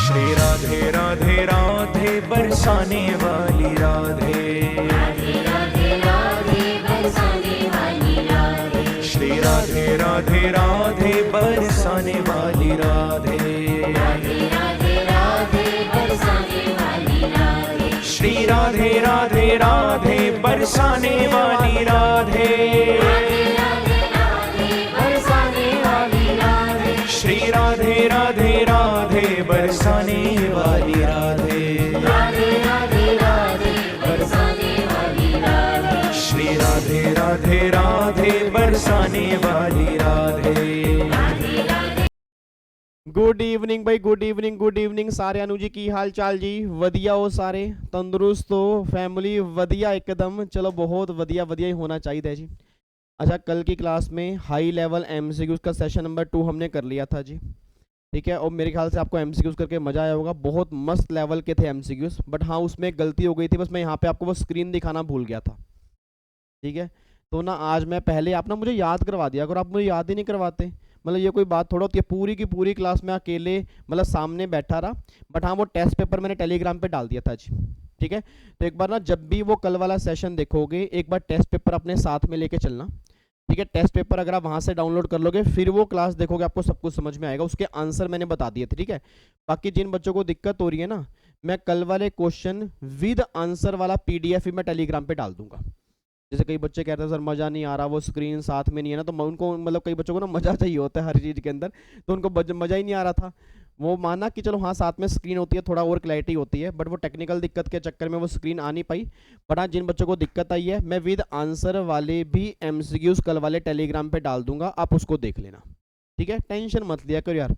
श्री राधे राधे राधे बरसाने वाली राधे, राधे राधे राधे बरसाने वाली राधे, श्री राधे राधे राधे बरसाने वाली राधे, राधे राधे राधे बरसाने वाली राधे, श्री राधे राधे राधे बरसाने वाली राधे, राधे राधे राधे बरसाने वाली राधे, श्री राधे राधे राधे बरसाने वाली राधे, राधे राधे राधे बरसाने वाली राधे, श्री राधे राधे राधे बरसाने वाली राधे। राधे राधे। गुड ਈਵਨਿੰਗ ਬਾਈ, ਗੁੱਡ ਈਵਨਿੰਗ ਸਾਰਿਆਂ ਨੂੰ ਜੀ। ਕੀ ਹਾਲ ਚਾਲ ਜੀ? ਵਧੀਆ ਹੋ ਸਾਰੇ? ਤੰਦਰੁਸਤ ਹੋ? फैमिली ਵਧੀਆ एकदम? चलो बहुत ਵਧੀਆ ही होना चाहिए जी। अच्छा, कल की क्लास में हाई लेवल एमसीक्यूज का सेशन नंबर 2 हमने कर लिया था जी, ठीक है। और मेरे ख्याल से आपको एमसीक्यूज करके मज़ा आया होगा। बहुत मस्त लेवल के थे एमसीक्यूज, बट हाँ उसमें एक गलती हो गई थी, बस मैं यहाँ पे आपको वो स्क्रीन दिखाना भूल गया था, ठीक है। तो ना आज मैं पहले आप ना मुझे याद करवा दिया, अगर आप मुझे याद ही नहीं करवाते, मतलब ये कोई बात थोड़ा होती है। पूरी की पूरी क्लास में अकेले मतलब सामने बैठा रहा, बट हाँ वो टेस्ट पेपर मैंने टेलीग्राम पे डाल दिया था जी, ठीक है। तो एक बार ना जब भी वो कल वाला सेशन देखोगे, एक बार टेस्ट पेपर अपने साथ में लेके चलना, ठीक है। टेस्ट पेपर अगर आप वहाँ से डाउनलोड कर लोगे, फिर वो क्लास देखोगे, आपको सब कुछ समझ में आएगा। उसके आंसर मैंने बता दिए थे, ठीक है। बाकी जिन बच्चों को दिक्कत हो रही है ना, मैं कल वाले क्वेश्चन विद आंसर वाला PDF ही मैं टेलीग्राम पे डाल दूंगा। जैसे कई बच्चे कहते हैं सर मज़ा नहीं आ रहा, वो स्क्रीन साथ में नहीं है ना, तो उनको मतलब कई बच्चों को ना मज़ा चाहिए होता है हर चीज़ के अंदर, तो उनको मज़ा ही नहीं आ रहा था। वो माना कि चलो हाँ साथ में स्क्रीन होती है, थोड़ा और क्लैरिटी होती है, बट वो टेक्निकल दिक्कत के चक्कर में वो स्क्रीन आ नहीं पाई। बट हाँ जिन बच्चों को दिक्कत आई है, मैं विद आंसर वाले भी MCQs कल वाले टेलीग्राम पे डाल दूंगा, आप उसको देख लेना, ठीक है। टेंशन मत लिया करो यार।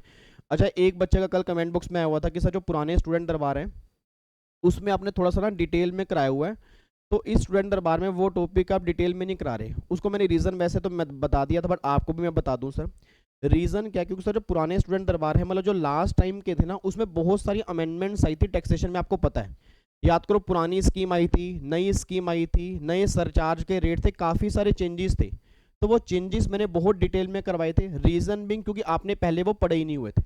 अच्छा, एक बच्चे का कल कमेंट बॉक्स में आया हुआ था कि सर जो पुराने स्टूडेंट दरबार हैं उसमें आपने थोड़ा सा ना डिटेल में कराया हुआ है, तो इस स्टूडेंट दरबार में वो टॉपिक आप डिटेल में नहीं करा रहे। उसको मैंने रीज़न वैसे तो मैं बता दिया था, बट आपको भी मैं बता दूं सर रीज़न क्या। क्योंकि सर जो पुराने स्टूडेंट दरबार है, मतलब जो लास्ट टाइम के थे ना, उसमें बहुत सारी अमेंडमेंट्स आई थी टैक्सेशन में, आपको पता है। याद करो, पुरानी स्कीम आई थी, नई स्कीम आई थी, नए सरचार्ज के रेट थे, काफ़ी सारे चेंजेस थे। तो वो चेंजेस मैंने बहुत डिटेल में करवाए थे। रीज़न बिंग क्योंकि आपने पहले वो पढ़े ही नहीं हुए थे।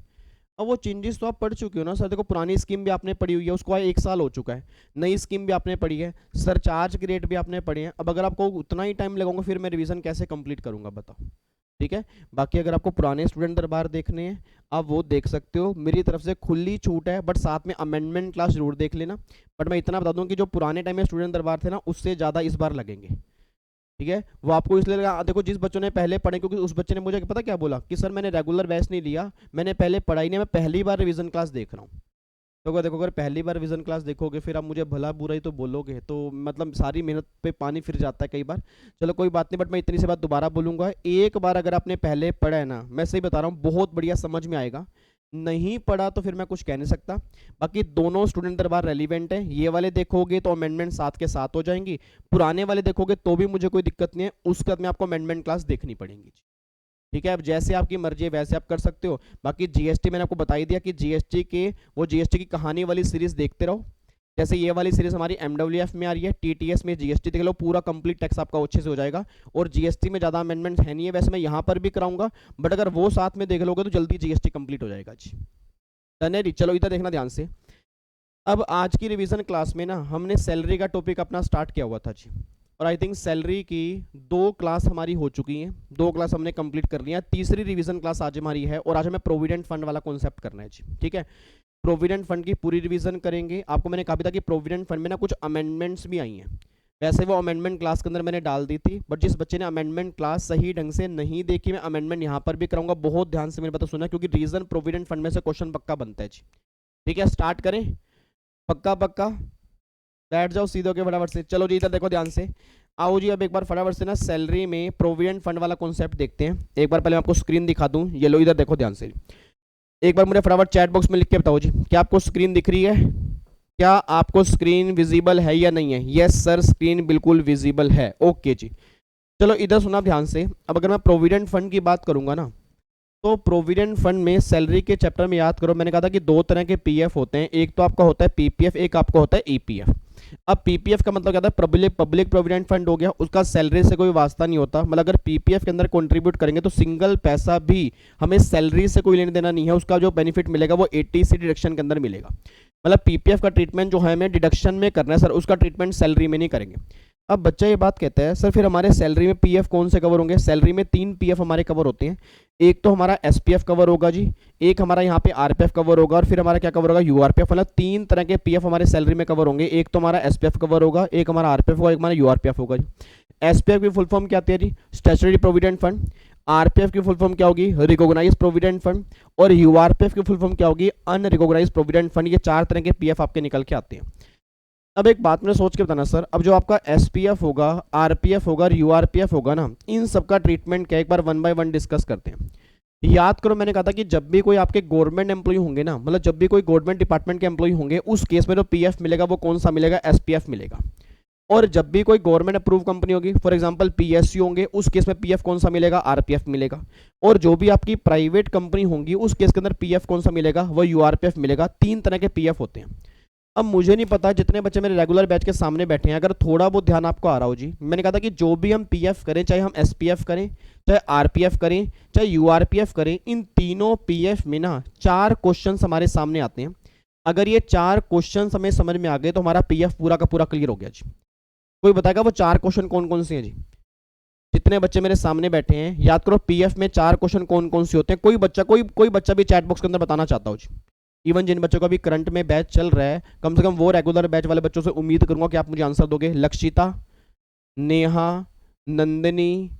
अब वो चेंजेस तो आप पढ़ चुके हो ना सर। देखो, पुरानी स्कीम भी आपने पढ़ी हुई है, उसको 1 साल हो चुका है। नई स्कीम भी आपने पढ़ी है, सरचार्ज के रेट भी आपने पढ़े हैं। अब अगर आपको उतना ही टाइम लगाऊंगा, फिर मैं रिवीजन कैसे कंप्लीट करूंगा बताओ, ठीक है। बाकी अगर आपको पुराने स्टूडेंट दरबार देखने हैं, आप वो देख सकते हो, मेरी तरफ से खुली छूट है, बट साथ में अमेंडमेंट क्लास जरूर देख लेना। बट मैं इतना बता दूं कि जो पुराने टाइम में स्टूडेंट दरबार थे ना, उससे ज़्यादा इस बार लगेंगे, ठीक है। वो आपको इसलिए लगा, देखो जिस बच्चों ने पहले पढ़े, क्योंकि उस बच्चे ने मुझे पता क्या बोला कि सर मैंने रेगुलर बैच नहीं लिया, मैंने पहले पढ़ाई नहीं, मैं पहली बार रिवीजन क्लास देख रहा हूँ। तो अगर देखो, अगर पहली बार रिवीजन क्लास देखोगे, फिर आप मुझे भला बुरा ही तो बोलोगे, तो मतलब सारी मेहनत पे पानी फिर जाता है कई बार। चलो कोई बात नहीं, बट मैं इतनी सी बात दोबारा बोलूँगा, एक बार अगर आपने पहले पढ़ा है ना, मैं सही बता रहा हूँ, बहुत बढ़िया समझ में आएगा। नहीं पढ़ा तो फिर मैं कुछ कह नहीं सकता। बाकी दोनों स्टूडेंट दरबार रेलिवेंट है। ये वाले देखोगे तो अमेंडमेंट साथ के साथ हो जाएंगी, पुराने वाले देखोगे तो भी मुझे कोई दिक्कत नहीं है, उसके बाद में आपको अमेंडमेंट क्लास देखनी पड़ेगी, ठीक है। अब जैसे आपकी मर्जी है वैसे आप कर सकते हो। बाकी GST मैंने आपको बता ही दिया कि GST की कहानी वाली सीरीज देखते रहो। जैसे ये वाली सीरीज हमारी MWF में आ रही है, TTS में GST देख लो, पूरा कंप्लीट टैक्स आपका अच्छे से हो जाएगा। और GST में ज़्यादा अमेंडमेंट है नहीं है, वैसे मैं यहाँ पर भी कराऊंगा, बट अगर वो साथ में देख लोगे तो जल्दी GST कंप्लीट हो जाएगा जी। डन है जी। चलो इधर देखना ध्यान से। अब आज की रिवीजन क्लास में ना हमने सैलरी का टॉपिक अपना स्टार्ट किया हुआ था जी, और आई थिंक सैलरी की 2 क्लास हमारी हो चुकी हैं, 2 क्लास हमने कंप्लीट कर लिया। तीसरी रिवीजन क्लास आज हमारी है, और आज हमें प्रोविडेंट फंड वाला कॉन्सेप्ट करना है जी, ठीक है। प्रोविडेंट फंड की पूरी रिवीजन करेंगे। आपको मैंने कहा भी था कि प्रोविडेंट फंड में ना कुछ अमेंडमेंट्स भी आई हैं, वैसे वो अमेंडमेंट क्लास के अंदर मैंने डाल दी थी, बट जिस बच्चे ने अमेंडमेंट क्लास सही ढंग से नहीं देखी, मैं अमेंडमेंट यहाँ पर भी कराऊंगा। बहुत ध्यान से मेरी बात सुना, क्योंकि रीजन प्रोविडेंट फंड में से क्वेश्चन पक्का बनता है जी, ठीक है। स्टार्ट करें, पक्का पक्का बैठ जाओ सीधे होके फटाफट से। चलो जी इधर देखो ध्यान से, आओ जी। अब एक बार फटाफट से ना सैलरी में प्रोविडेंट फंड वाला कॉन्सेप्ट देखते हैं। एक बार पहले मैं आपको स्क्रीन दिखा दूं, ये लो इधर देखो ध्यान से। एक बार मुझे फटाफट चैट बॉक्स में लिख के बताओ जी, क्या आपको स्क्रीन दिख रही है? क्या आपको स्क्रीन विजिबल है या नहीं है? यस सर, स्क्रीन बिल्कुल विजिबल है। ओके जी। चलो इधर सुना ध्यान से। अब अगर मैं प्रोविडेंट फंड की बात करूंगा ना, तो प्रोविडेंट फंड में सैलरी के चैप्टर में याद करो, मैंने कहा था कि 2 तरह के PF होते हैं, एक तो आपका होता है PPF, एक आपका होता है EPF। अब पीपीएफ का मतलब क्या था, पब्लिक प्रोविडेंट फंड हो गया, उसका सैलरी से कोई वास्ता नहीं होता। मतलब अगर पीपीएफ के अंदर कंट्रीब्यूट करेंगे तो सिंगल पैसा भी हमें सैलरी से कोई लेने देना नहीं है, उसका जो बेनिफिट मिलेगा वो 80 डिडक्शन के अंदर मिलेगा। मतलब पीपीएफ का ट्रीटमेंट जो है हमें डिडक्शन में करना है सर, उसका ट्रीटमेंट सैलरी में नहीं करेंगे। अब बच्चा ये बात कहता है सर फिर हमारे सैलरी में पीएफ कौन से कवर होंगे? सैलरी में 3 पीएफ हमारे कवर होते हैं। एक तो हमारा एसपीएफ कवर होगा जी, एक हमारा यहाँ पे आरपीएफ कवर होगा, और फिर हमारा क्या कवर होगा? यूआरपीएफ। मतलब 3 तरह के पीएफ हमारे सैलरी में कवर होंगे। एक तो हमारा एसपीएफ कवर होगा, एक हमारा आरपीएफ होगा, एक हमारा यूआरपीएफ होगा जी। एसपीएफ की फुल फॉर्म क्या आती है जी? Statutory provident fund. आरपीएफ की फुल फॉर्म क्या होगी? Recognised provident fund. और यूआरपीएफ की फुल फॉर्म क्या होगी? Unrecognised provident fund. ये 4 तरह के पीएफ आपके निकल के आते हैं। अब एक बात मैंने सोच के बताना सर, अब जो आपका एसपीएफ होगा, आरपीएफ होगा और यूआरपीएफ होगा ना, इन सब का ट्रीटमेंट क्या, एक बार 1 बाय 1 डिस्कस करते हैं। याद करो मैंने कहा था कि जब भी कोई आपके गवर्नमेंट एम्प्लॉय होंगे ना, मतलब जब भी कोई गवर्नमेंट डिपार्टमेंट के एम्प्लॉय होंगे, उस केस में जो पीएफ मिलेगा वो कौन सा मिलेगा? एसपीएफ मिलेगा। और जब भी कोई गवर्नमेंट अप्रूव कंपनी होगी, फॉर एग्जांपल पीएसयू होंगे, उस केस में पीएफ कौन सा मिलेगा? आरपीएफ मिलेगा। और जो भी आपकी प्राइवेट कंपनी होंगी, उस केस के अंदर पीएफ कौन सा मिलेगा? वो यूआरपीएफ मिलेगा। 3 तरह के पीएफ होते हैं। अब मुझे नहीं पता जितने बच्चे मेरे रेगुलर बैच के सामने बैठे हैं, अगर थोड़ा बहुत ध्यान आपको आ रहा हो जी, मैंने कहा था कि जो भी हम पीएफ करें, चाहे हम एसपीएफ करें, चाहे आरपीएफ करें, चाहे यूआरपीएफ करें, इन तीनों पीएफ में ना 4 क्वेश्चन हमारे सामने आते हैं। अगर ये 4 क्वेश्चन हमें समझ में आ गए तो हमारा पीएफ पूरा का पूरा क्लियर हो गया जी। कोई बताएगा वो 4 क्वेश्चन कौन कौन से हैं जी? जितने बच्चे मेरे सामने बैठे हैं याद करो, पीएफ में 4 क्वेश्चन कौन कौन से होते हैं। कोई बच्चा भी चैट बॉक्स के अंदर बताना चाहता हो जी। इवन जिन बच्चों का भी करंट में बैच चल रहा है, कम से कम वो रेगुलर बैच वाले बच्चों से उम्मीद करूंगा कि आप मुझे आंसर दोगे। लक्षिता, नेहा, नंदिनी,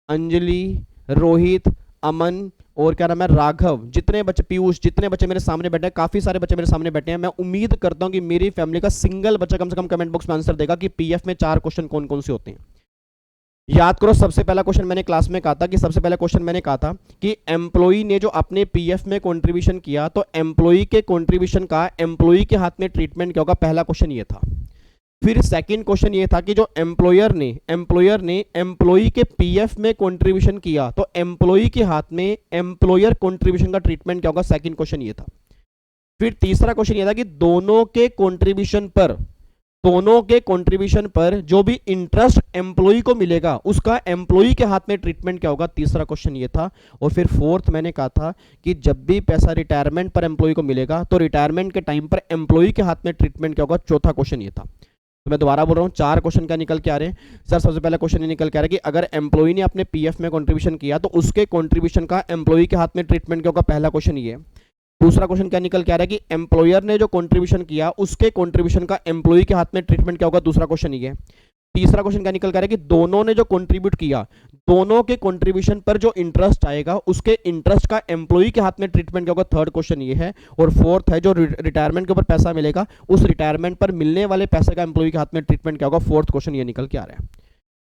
अंजलि, रोहित, अमन और क्या नाम है, राघव, जितने बच्चे, पीयूष, जितने बच्चे मेरे सामने बैठे हैं, काफी सारे बच्चे मेरे सामने बैठे हैं। मैं उम्मीद करता हूं कि मेरी फैमिली का सिंगल बच्चा कम से कम कमेंट बॉक्स में आंसर देगा कि पीएफ में 4 क्वेश्चन कौन कौन से होते हैं। याद करो, सबसे पहला क्वेश्चन मैंने क्लास में कहा था कि एम्प्लॉई ने जो अपने पीएफ में कंट्रीब्यूशन किया, तो एम्प्लॉई के कंट्रीब्यूशन का एम्प्लॉई के हाथ में ट्रीटमेंट क्या होगा? पहला क्वेश्चन ये था। फिर सेकंड क्वेश्चन ये था कि जो एम्प्लॉयर ने एम्प्लॉई के पीएफ में कंट्रीब्यूशन किया, तो एम्प्लॉई के हाथ में एम्प्लॉयर कंट्रीब्यूशन का ट्रीटमेंट क्या होगा? सेकंड क्वेश्चन ये था। फिर तीसरा क्वेश्चन ये था कि दोनों के कंट्रीब्यूशन पर जो भी इंटरेस्ट एम्प्लॉई को मिलेगा, उसका एम्प्लॉई के हाथ में ट्रीटमेंट क्या होगा? तीसरा क्वेश्चन ये था। और फिर फोर्थ मैंने कहा था कि जब भी पैसा रिटायरमेंट पर एम्प्लॉई को मिलेगा, तो रिटायरमेंट के टाइम पर एम्प्लॉई के हाथ में ट्रीटमेंट क्या होगा? चौथा क्वेश्चन ये था। तो मैं दोबारा बोल रहा हूँ, 4 क्वेश्चन क्या निकल के आ रहे हैं सर? सबसे पहला क्वेश्चन ये निकल के आ रहा है कि अगर एम्प्लॉई ने अपने पीएफ में कंट्रीब्यूशन किया, तो उसके कंट्रीब्यूशन का एम्प्लॉई के हाथ में ट्रीटमेंट क्या होगा? पहला क्वेश्चन ये है। दूसरा क्वेश्चन क्या निकल के आ रहा है कि एम्प्लॉयर ने जो कंट्रीब्यूशन किया, उसके कंट्रीब्यूशन का एम्प्लॉई के हाथ में ट्रीटमेंट क्या होगा? दूसरा क्वेश्चन ये है। तीसरा क्वेश्चन क्या निकल के आ रहा है कि दोनों ने जो कंट्रीब्यूट किया, दोनों के कंट्रीब्यूशन पर जो इंटरेस्ट आएगा, उसके इंटरेस्ट का एम्प्लॉई के हाथ में ट्रीटमेंट क्या होगा? थर्ड क्वेश्चन ये है। और फोर्थ है, जो रिटायरमेंट के ऊपर पैसा मिलेगा, उस रिटायरमेंट पर मिलने वाले पैसे का एम्प्लॉई के हाथ में ट्रीटमेंट क्या होगा? फोर्थ क्वेश्चन ये निकल के आ रहा है।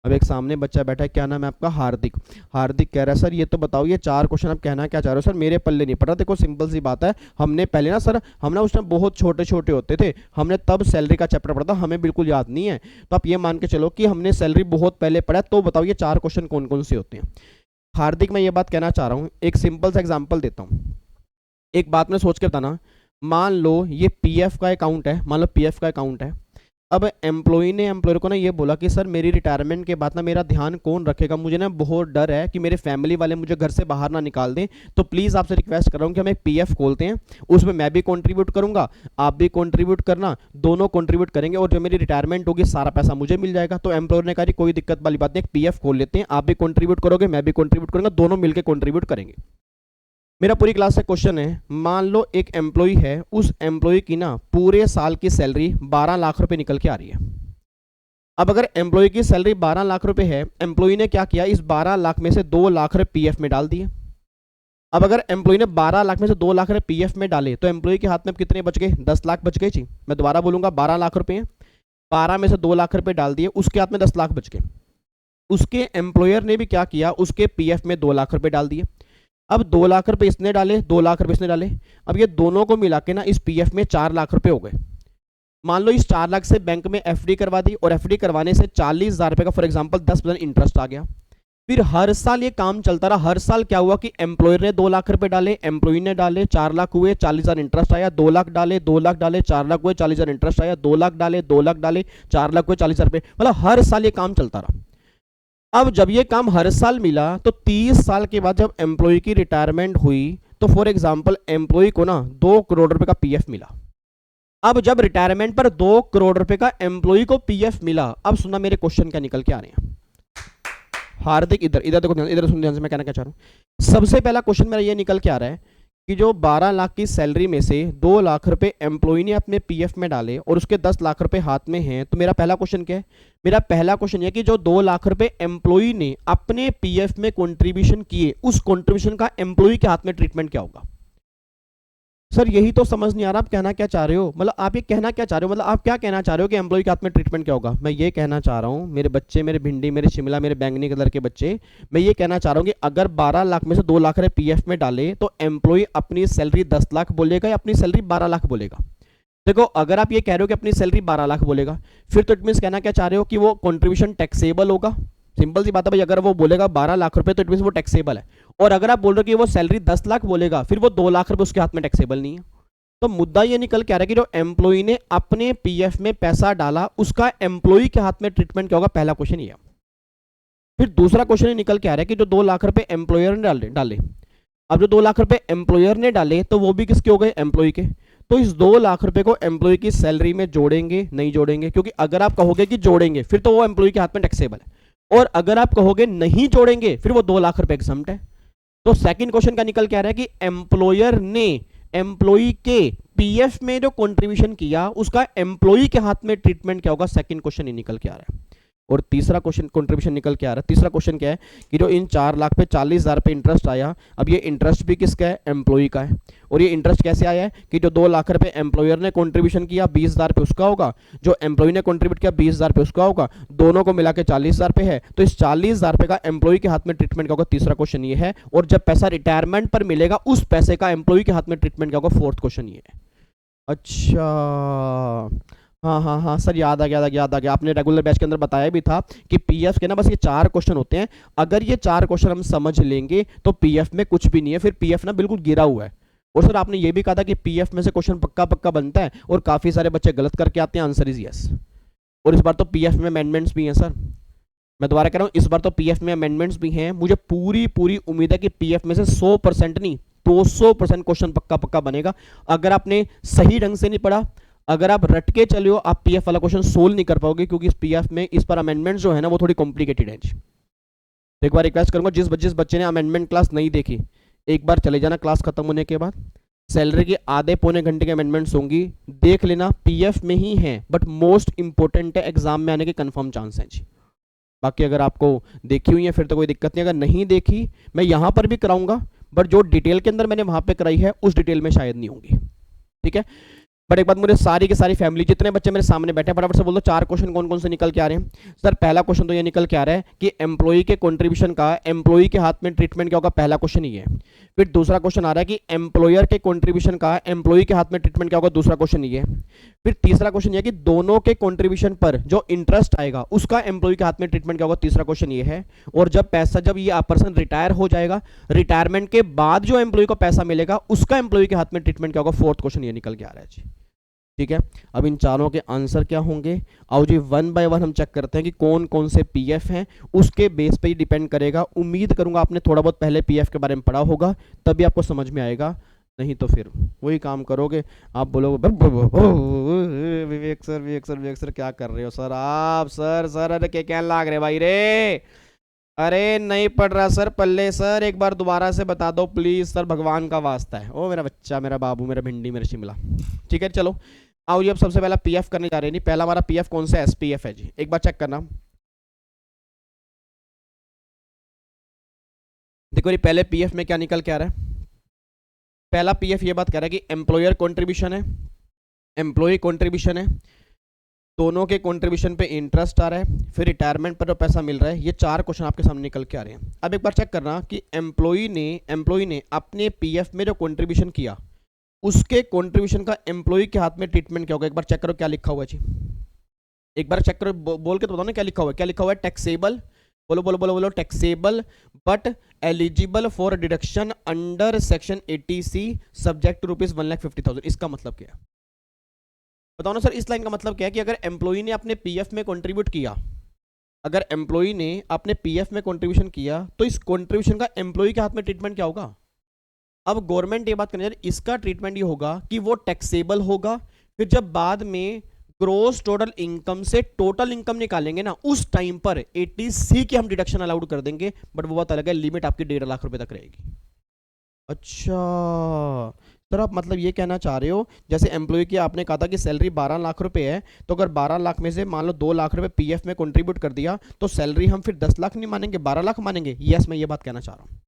अब एक सामने बच्चा बैठा है, क्या नाम है आपका? हार्दिक। हार्दिक कह रहा है सर ये तो बताओ, ये 4 क्वेश्चन आप कहना क्या चाह रहे हो? सर मेरे पल्ले नहीं पड़ रहा। देखो सिंपल सी बात है, हमने पहले ना सर, हम ना उस टाइम बहुत छोटे छोटे होते थे, हमने तब सैलरी का चैप्टर पढ़ा था, हमें बिल्कुल याद नहीं है। तो आप ये मान के चलो कि हमने सैलरी बहुत पहले पढ़ा। तो बताओ ये 4 क्वेश्चन कौन कौन से होते हैं? हार्दिक मैं ये बात कहना चाह रहा हूँ, एक सिंपल सा एग्जाम्पल देता हूँ, एक बात में सोच के बताना। मान लो ये पीएफ का अकाउंट है, मान लो पीएफ का अकाउंट है। अब एम्प्लॉई ने एम्प्लॉयर को ना ये बोला कि सर मेरी रिटायरमेंट के बाद ना मेरा ध्यान कौन रखेगा, मुझे ना बहुत डर है कि मेरे फैमिली वाले मुझे घर से बाहर ना निकाल दें, तो प्लीज़ आपसे रिक्वेस्ट कर रहा हूँ कि हम एक पीएफ खोलते हैं, उसमें मैं भी कंट्रीब्यूट करूंगा, आप भी कंट्रीब्यूट करना, दोनों कंट्रीब्यूट करेंगे और जो मेरी रिटायरमेंट होगी सारा पैसा मुझे मिल जाएगा। तो एम्प्लॉयर ने कहा कोई दिक्कत वाली बात नहीं, एक पीएफ खोल लेते हैं, आप भी कंट्रीब्यूट करोगे, मैं भी कंट्रीब्यूट करूंगा, दोनों मिलकर कंट्रीब्यूट करेंगे। मेरा पूरी क्लास से क्वेश्चन है, मान लो एक एम्प्लॉय है, उस एम्प्लॉय की ना पूरे साल की सैलरी 12 लाख रुपए निकल के आ रही है। अब अगर एम्प्लॉय की सैलरी 12 लाख रुपए है, एम्प्लॉय ने क्या किया, इस 12 लाख में से 2 लाख रुपए पीएफ में डाल दिए। अब अगर एम्प्लॉय ने 12 लाख में से 2 लाख रुपए पीएफ में डाले, तो एम्प्लॉय के हाथ में कितने बच गए? 10 लाख बच गए जी। मैं दोबारा बोलूंगा, 12 लाख रुपए हैं, 12 में से 2 लाख रुपए डाल दिए, उसके हाथ में 10 लाख बच गए। उसके एम्प्लॉयर ने भी क्या किया, उसके पीएफ में 2 लाख रुपए डाल दिए। अब 2 लाख रुपए इसने डाले, 2 लाख रुपए इसने डाले, अब ये दोनों को मिला के ना इस पीएफ में 4 लाख रुपए हो गए। मान लो इस 4 लाख से बैंक में एफडी करवा दी, और एफडी करवाने से 40,000 रुपए का फॉर एग्जांपल 10% इंटरेस्ट आ गया। फिर हर साल ये काम चलता रहा। हर साल क्या हुआ कि एम्प्लॉयर ने 2 लाख रुपए डाले, एम्प्लॉय ने डाले, 4 लाख हुए, 40,000 इंटरेस्ट आया, 2 लाख डाले, 2 लाख डाले, 4 लाख हुए, 40,000 इंटरेस्ट आया, 2 लाख डाले, 2 लाख डाले, 4 लाख हुए, 40,000 रुपए, मतलब हर साल ये काम चलता रहा। अब जब ये काम हर साल मिला तो 30 साल के बाद जब एम्प्लॉय की रिटायरमेंट हुई तो फॉर एग्जाम्पल एम्प्लॉय को ना 2 करोड़ रुपए का पीएफ मिला। अब जब रिटायरमेंट पर 2 करोड़ रुपए का एम्प्लॉय को पीएफ मिला, अब सुना मेरे क्वेश्चन क्या निकल के आ रहे हैं। हार्दिक इधर इधर देखो, इधर सुन ध्यान से मैं कहना क्या चाह रहा हूं। सबसे पहला क्वेश्चन मेरा ये निकल के आ रहा है कि जो 12 लाख की सैलरी में से 2 लाख रुपए एम्प्लॉय ने अपने पीएफ में डाले और उसके 10 लाख रुपए हाथ में हैं, तो मेरा पहला क्वेश्चन क्या है? मेरा पहला क्वेश्चन ये कि जो 2 लाख रुपए एम्प्लॉय ने अपने पीएफ में कंट्रीब्यूशन किए, उस कंट्रीब्यूशन का एम्प्लॉय के हाथ में ट्रीटमेंट क्या होगा? सर यही तो समझ नहीं आ रहा आप कहना क्या चाह रहे हो। मतलब आप ये कहना क्या चाह रहे हो, मतलब आप क्या कहना चाह रहे हो कि एम्प्लॉय के हाथ में ट्रीटमेंट क्या होगा? मैं ये कहना चाह रहा हूँ मेरे बच्चे, मेरे भिंडी, मेरे शिमला, मेरे बैंगनी कलर के बच्चे, मैं ये कहना चाह रहा हूँ कि अगर 12 लाख में से 2 लाख रुपए पीएफ में डाले तो एम्प्लॉय अपनी सैलरी 10 लाख बोलेगा या अपनी सैलरी 12 लाख बोलेगा? देखो अगर आप ये कह रहे हो कि अपनी सैलरी 12 लाख बोलेगा, फिर तो इट मीन्स कहना क्या चाह रहे हो कि वो कॉन्ट्रीब्यूशन टैक्सेबल होगा। सिंपल सी बात है भाई, अगर वो बोलेगा 12 लाख रुपए तो इट मीन्स वो टैक्सेबल है। और अगर आप बोल रहे हो कि वो सैलरी 10 लाख बोलेगा, फिर वो 2 लाख रुपए उसके हाथ में टैक्सेबल नहीं है। तो मुद्दा ये निकल के आ रहा है कि जो एम्प्लॉय ने अपने पीएफ में पैसा डाला उसका एम्प्लॉय के हाथ में ट्रीटमेंट क्या होगा? पहला क्वेश्चन ये। फिर दूसरा क्वेश्चन निकल के आ रहा है कि जो 2 लाख रुपए एम्प्लॉयर ने डाले, अब जो 2 लाख रुपए एम्प्लॉयर ने डाले तो वो भी किसके हो गए? एम्प्लॉय के। तो इस 2 लाख रुपए को एम्प्लॉय की सैलरी में जोड़ेंगे? नहीं जोड़ेंगे, क्योंकि अगर आप कहोगे कि जोड़ेंगे फिर तो वो एम्प्लॉय के हाथ में टैक्सेबल है, और अगर आप कहोगे नहीं जोड़ेंगे फिर वो 2 लाख रुपए एग्जम्प्ट है। तो सेकंड क्वेश्चन का निकल के आ रहा है कि एम्प्लॉयर ने एम्प्लॉय के पीएफ में जो कंट्रीब्यूशन किया उसका एम्प्लॉय के हाथ में ट्रीटमेंट क्या होगा? सेकंड क्वेश्चन ही निकल के आ रहा है। और तीसरा क्वेश्चन कंट्रीब्यूशन निकल के आ रहा है। तीसरा क्वेश्चन क्या है कि जो इन 4 लाख पे 40,000 रुपए इंटरेस्ट आया, अब ये इंटरेस्ट भी किसका है? एम्प्लॉय का है। और ये इंटरेस्ट कैसे आया है कि जो 2 लाख रुपए एम्प्लॉयर ने कंट्रीब्यूशन किया 20,000 रुपए उसका होगा, जो एम्प्लॉय ने कंट्रीब्यूट किया 20,000 रुपए उसका होगा, दोनों को मिला के 40,000 रुपए है। तो इस 40,000 रुपए का एम्प्लॉय के हाथ में ट्रीटमेंट क्या होगा? तीसरा क्वेश्चन ये है। और जब पैसा रिटायरमेंट पर मिलेगा उस पैसे का एम्प्लॉय के हाथ में ट्रीटमेंट क्या होगा? फोर्थ क्वेश्चन ये है। अच्छा, हाँ हाँ हाँ सर, याद आ गया। आपने रेगुलर बैच के अंदर बताया भी था कि पीएफ के ना बस ये 4 क्वेश्चन होते हैं। अगर ये 4 क्वेश्चन हम समझ लेंगे तो पीएफ में कुछ भी नहीं है, फिर पीएफ ना बिल्कुल गिरा हुआ है। और सर आपने ये भी कहा था कि पीएफ में से क्वेश्चन पक्का बनता है, और काफी सारे बच्चे गलत करके आते हैं। Answer is yes. और इस बार तो पीएफ में अमेंडमेंट्स भी हैं सर, मैं दोबारा कह रहा हूँ, इस बार तो पीएफ में अमेंडमेंट्स भी हैं। मुझे पूरी उम्मीद है कि पीएफ में से 100% नहीं 200% क्वेश्चन पक्का बनेगा। अगर आपने सही ढंग से नहीं पढ़ा, अगर आप रट के चले हो, आप पीएफ वाला क्वेश्चन सोल्व नहीं कर पाओगे, क्योंकि इस पीएफ में इस पर अमेंडमेंट जो है ना वो थोड़ी कॉम्प्लिकेटेड है। एक बार रिक्वेस्ट करूंगा, जिस बच्चे ने अमेंडमेंट क्लास नहीं देखी एक बार चले जाना, क्लास खत्म होने के बाद सैलरी के आधे पौने घंटे के अमेंडमेंट्स होंगी, देख लेना, पीएफ में ही है, बट मोस्ट इंपॉर्टेंट है, एग्जाम में आने के कंफर्म चांस हैं जी। बाकी अगर आपको देखी हुई है फिर तो कोई दिक्कत नहीं, अगर नहीं देखी मैं यहां पर भी कराऊंगा, बट जो डिटेल के अंदर मैंने वहां पे कराई है उस डिटेल में शायद नहीं होंगी। ठीक है, बट एक बात, मुझे सारी की सारी फैमिली, जितने बच्चे मेरे सामने बैठे हैं, फटाफट से बोल दो 4 क्वेश्चन कौन कौन से निकल के आ रहे हैं। सर पहला क्वेश्चन तो ये निकल के आ रहा है कि एम्प्लॉय के कंट्रीब्यूशन का एम्प्लॉय के हाथ में ट्रीटमेंट क्या होगा? पहला क्वेश्चन ही है। फिर दूसरा क्वेश्चन आ रहा है कि एम्प्लॉयर के कंट्रीब्यूशन का एम्प्लॉय के हाथ में ट्रीटमेंट क्या होगा? दूसरा क्वेश्चन ही है। फिर तीसरा क्वेश्चन ये कि दोनों के कंट्रीब्यूशन पर जो इंटरेस्ट आएगा उसका एम्प्लॉय के हाथ में ट्रीटमेंट क्या होगा? तीसरा क्वेश्चन ये है। और जब ये पर्सन रिटायर हो जाएगा, रिटायरमेंट के बाद जो एम्प्लॉय को पैसा मिलेगा उसका एम्प्लॉय के हाथ में ट्रीटमेंट क्या होगा? फोर्थ क्वेश्चन ये निकल के आ रहा है जी। ठीक है, अब इन चारों के आंसर क्या होंगे? आओ जी 1 बाय 1 हम चेक करते हैं कि कौन कौन से पीएफ हैं, उसके बेस पे ही डिपेंड करेगा। उम्मीद करूंगा आपने थोड़ा बहुत पहले पीएफ के बारे में पढ़ा होगा, तभी आपको समझ में आएगा, नहीं तो फिर वही काम करोगे, आप बोलोगे विवेक सर क्या कर रहे हो सर आप? सर अरे क्या लाग रहे भाई रे? अरे नहीं पढ़ रहा सर पल्ले सर, एक बार दोबारा से बता दो प्लीज सर, भगवान का वास्ता है। ओ मेरा बच्चा, मेरा बाबू, मेरा भिंडी, मेरा शिमला। ठीक है चलो आओ जी, अब सबसे पहला पीएफ करने जा रहे हैं। नहीं, पहला हमारा पीएफ कौन सा? एसपीएफ है जी, एक बार चेक करना। देखो ये पहले पीएफ में क्या निकल के आ रहा है? पहला पीएफ ये बात कह रहा है कि एम्प्लॉयर कंट्रीब्यूशन है, एम्प्लॉय कंट्रीब्यूशन है, दोनों के कंट्रीब्यूशन पे इंटरेस्ट आ रहा है, फिर रिटायरमेंट पर जो पैसा मिल रहा है। ये 4 क्वेश्चन आपके सामने निकल के आ रहे हैं। अब एक बार चेक करना कि एम्प्लॉय ने अपने पीएफ में जो कंट्रीब्यूशन किया उसके कंट्रीब्यूशन का एम्प्लॉय के हाथ में ट्रीटमेंट क्या होगा? एक बार चेक करो क्या लिखा हुआ है जी, एक बार चेक करो, बोल के तो बताओ ना क्या लिखा हुआ है। क्या लिखा हुआ है? टैक्सेबल, बोलो बोलो बोलो बोलो, taxable but eligible for deduction under section 80C subject to ₹1,50,000। इसका मतलब क्या है बताओ ना सर। इस लाइन का मतलब क्या है कि अगर एम्प्लॉई ने अपने पीएफ में कंट्रीब्यूट किया, अगर एम्प्लॉई ने अपने पीएफ में कंट्रीब्यूशन किया तो इस कंट्रीब्यूशन का एम्प्लॉई के हाथ में ट्रीटमेंट क्या होगा। अब गवर्नमेंट ये बात करने जा रही है, इसका ट्रीटमेंट ये होगा कि वो टैक्सेबल होगा। फिर जब बाद में ग्रोस टोटल इनकम से टोटल इनकम निकालेंगे ना, उस टाइम पर 80C की हम डिडक्शन अलाउड कर देंगे, बट वो बात अलग है, लिमिट आपकी 1.5 लाख रुपए तक रहेगी। अच्छा सर, आप मतलब ये कहना चाह रहे हो जैसे एम्प्लॉय की आपने कहा था कि सैलरी 12 लाख रुपए है, तो अगर 12 लाख में से मान लो 2 लाख रुपए पीएफ में कंट्रीब्यूट कर दिया तो सैलरी हम फिर 10 लाख नहीं मानेंगे, 12 लाख मानेंगे। यस, मैं ये बात कहना चाह रहा हूँ।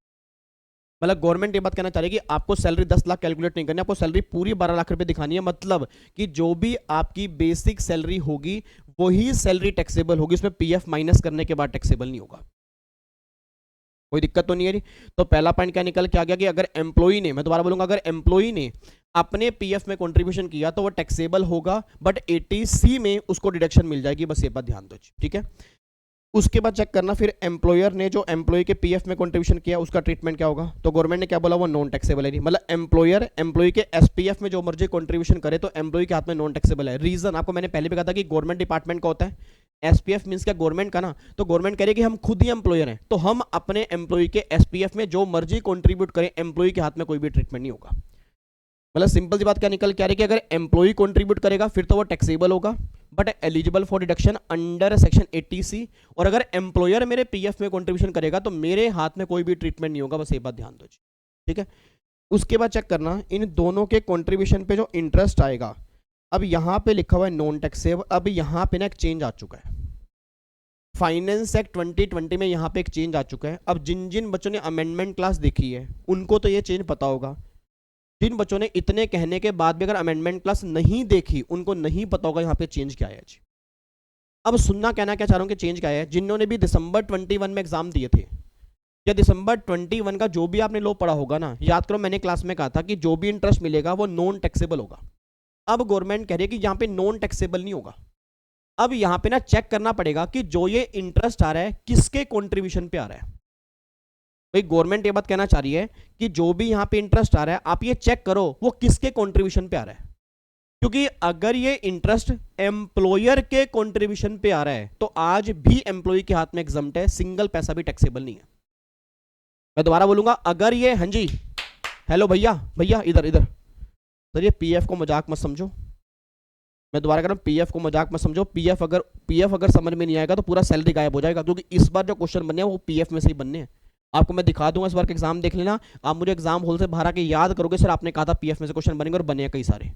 मतलब गवर्नमेंट ये बात कहना चाह रही है कि आपको सैलरी 10 लाख कैलकुलेट नहीं करनी, आपको सैलरी पूरी 12 लाख रुपए दिखानी है। मतलब कि जो भी आपकी बेसिक सैलरी होगी वही सैलरी टैक्सेबल होगी, उसमें पीएफ माइनस करने के बाद टैक्सेबल नहीं होगा। कोई दिक्कत तो नहीं है। तो पहला पॉइंट क्या निकल के आ गया कि अगर एम्प्लॉई ने, मैं दोबारा बोलूंगा, अगर एम्प्लॉई ने अपने पीएफ में कंट्रीब्यूशन किया तो वो टैक्सेबल होगा, बट 80C में उसको डिडक्शन मिल जाएगी। बस ये बात ध्यान दो, ठीक है। उसके बाद चेक करना फिर एम्प्लॉयर ने जो एम्प्लॉय के पीएफ में कंट्रीब्यूशन किया उसका ट्रीटमेंट क्या होगा। तो गवर्नमेंट ने क्या बोला, वो नॉन टैक्सेबल है। मतलब एम्प्लॉयर एम्प्लॉय के एसपीएफ में जो मर्जी कंट्रीब्यूशन करे तो एम्प्लॉय के हाथ में नॉन टैक्सेबल है। रीजन आपको मैंने पहले भी कहा था कि गवर्नमेंट डिपार्टमेंट का होता है, एसपीएफ मींस क्या, गवर्नमेंट का ना। तो गवर्नमेंट कह रही है कि हम खुद ही एम्प्लॉयर हैं, तो हम अपने एम्प्लॉय के एसपीएफ में जो मर्जी कंट्रीब्यूट करें, एम्प्लॉय के हाथ में कोई भी ट्रीटमेंट नहीं होगा। मतलब सिंपल सी बात क्या निकल के आ रही है कि अगर एम्प्लॉय कंट्रीब्यूट करेगा फिर तो वो टैक्सेबल होगा, but eligible for deduction under section 80C। और अगर एम्प्लॉयर मेरे पीएफ में कंट्रीब्यूशन करेगा तो मेरे हाथ में कोई भी ट्रीटमेंट नहीं होगा। बस ये बात ध्यान दो, ठीक है। उसके बाद चेक करना इन दोनों के कंट्रीब्यूशन पे जो इंटरेस्ट आएगा। अब यहाँ पे लिखा हुआ है नॉन टैक्सेबल, अब यहाँ पे ना एक चेंज आ चुका है, फाइनेंस एक्ट 2020 में यहाँ पे एक चेंज आ चुका है। अब जिन जिन बच्चों ने अमेंडमेंट क्लास देखी है उनको तो ये चेंज पता होगा, जिन बच्चों ने इतने कहने के बाद भी अगर अमेंडमेंट क्लास नहीं देखी उनको नहीं पता होगा यहाँ पे चेंज क्या है। अब सुनना, कहना क्या चाह रहा हूँ कि चेंज क्या है। जिन्होंने भी दिसंबर 21 में एग्जाम दिए थे या दिसंबर 21 का जो भी आपने लो पढ़ा होगा ना, याद करो मैंने क्लास में कहा था कि जो भी इंटरेस्ट मिलेगा वो नॉन टैक्सेबल होगा। अब गवर्नमेंट कह रही है कि यहाँ पे नॉन टैक्सेबल नहीं होगा। अब यहाँ पे ना चेक करना पड़ेगा कि जो ये इंटरेस्ट आ रहा है किसके कॉन्ट्रीब्यूशन पे आ रहा है। भाई गवर्नमेंट ये बात कहना चाह रही है कि जो भी यहाँ पे इंटरेस्ट आ रहा है आप ये चेक करो वो किसके कंट्रीब्यूशन पे आ रहा है, क्योंकि अगर ये इंटरेस्ट एम्प्लॉयर के कंट्रीब्यूशन पे आ रहा है तो आज भी एम्प्लॉय के हाथ में एग्जम्प्ट है, सिंगल पैसा भी टैक्सेबल नहीं है। मैं दोबारा बोलूंगा, अगर ये, हाँ जी हेलो भैया भैया इधर इधर सर, ये पीएफ को मजाक मत समझो। मैं दोबारा कह रहा हूं, पीएफ को मजाक मत समझो। पीएफ अगर समझ में नहीं आएगा तो पूरा सैलरी गायब हो जाएगा, क्योंकि इस बार जो क्वेश्चन बने हैं वो पीएफ में से ही बनने हैं। आपको मैं दिखा दूंगा, इस बार का एग्जाम देख लेना, आप मुझे एग्जाम हॉल से बाहर आके याद करोगे सर आपने कहा था पीएफ में से क्वेश्चन बनेंगे, और बने हैं कई सारे।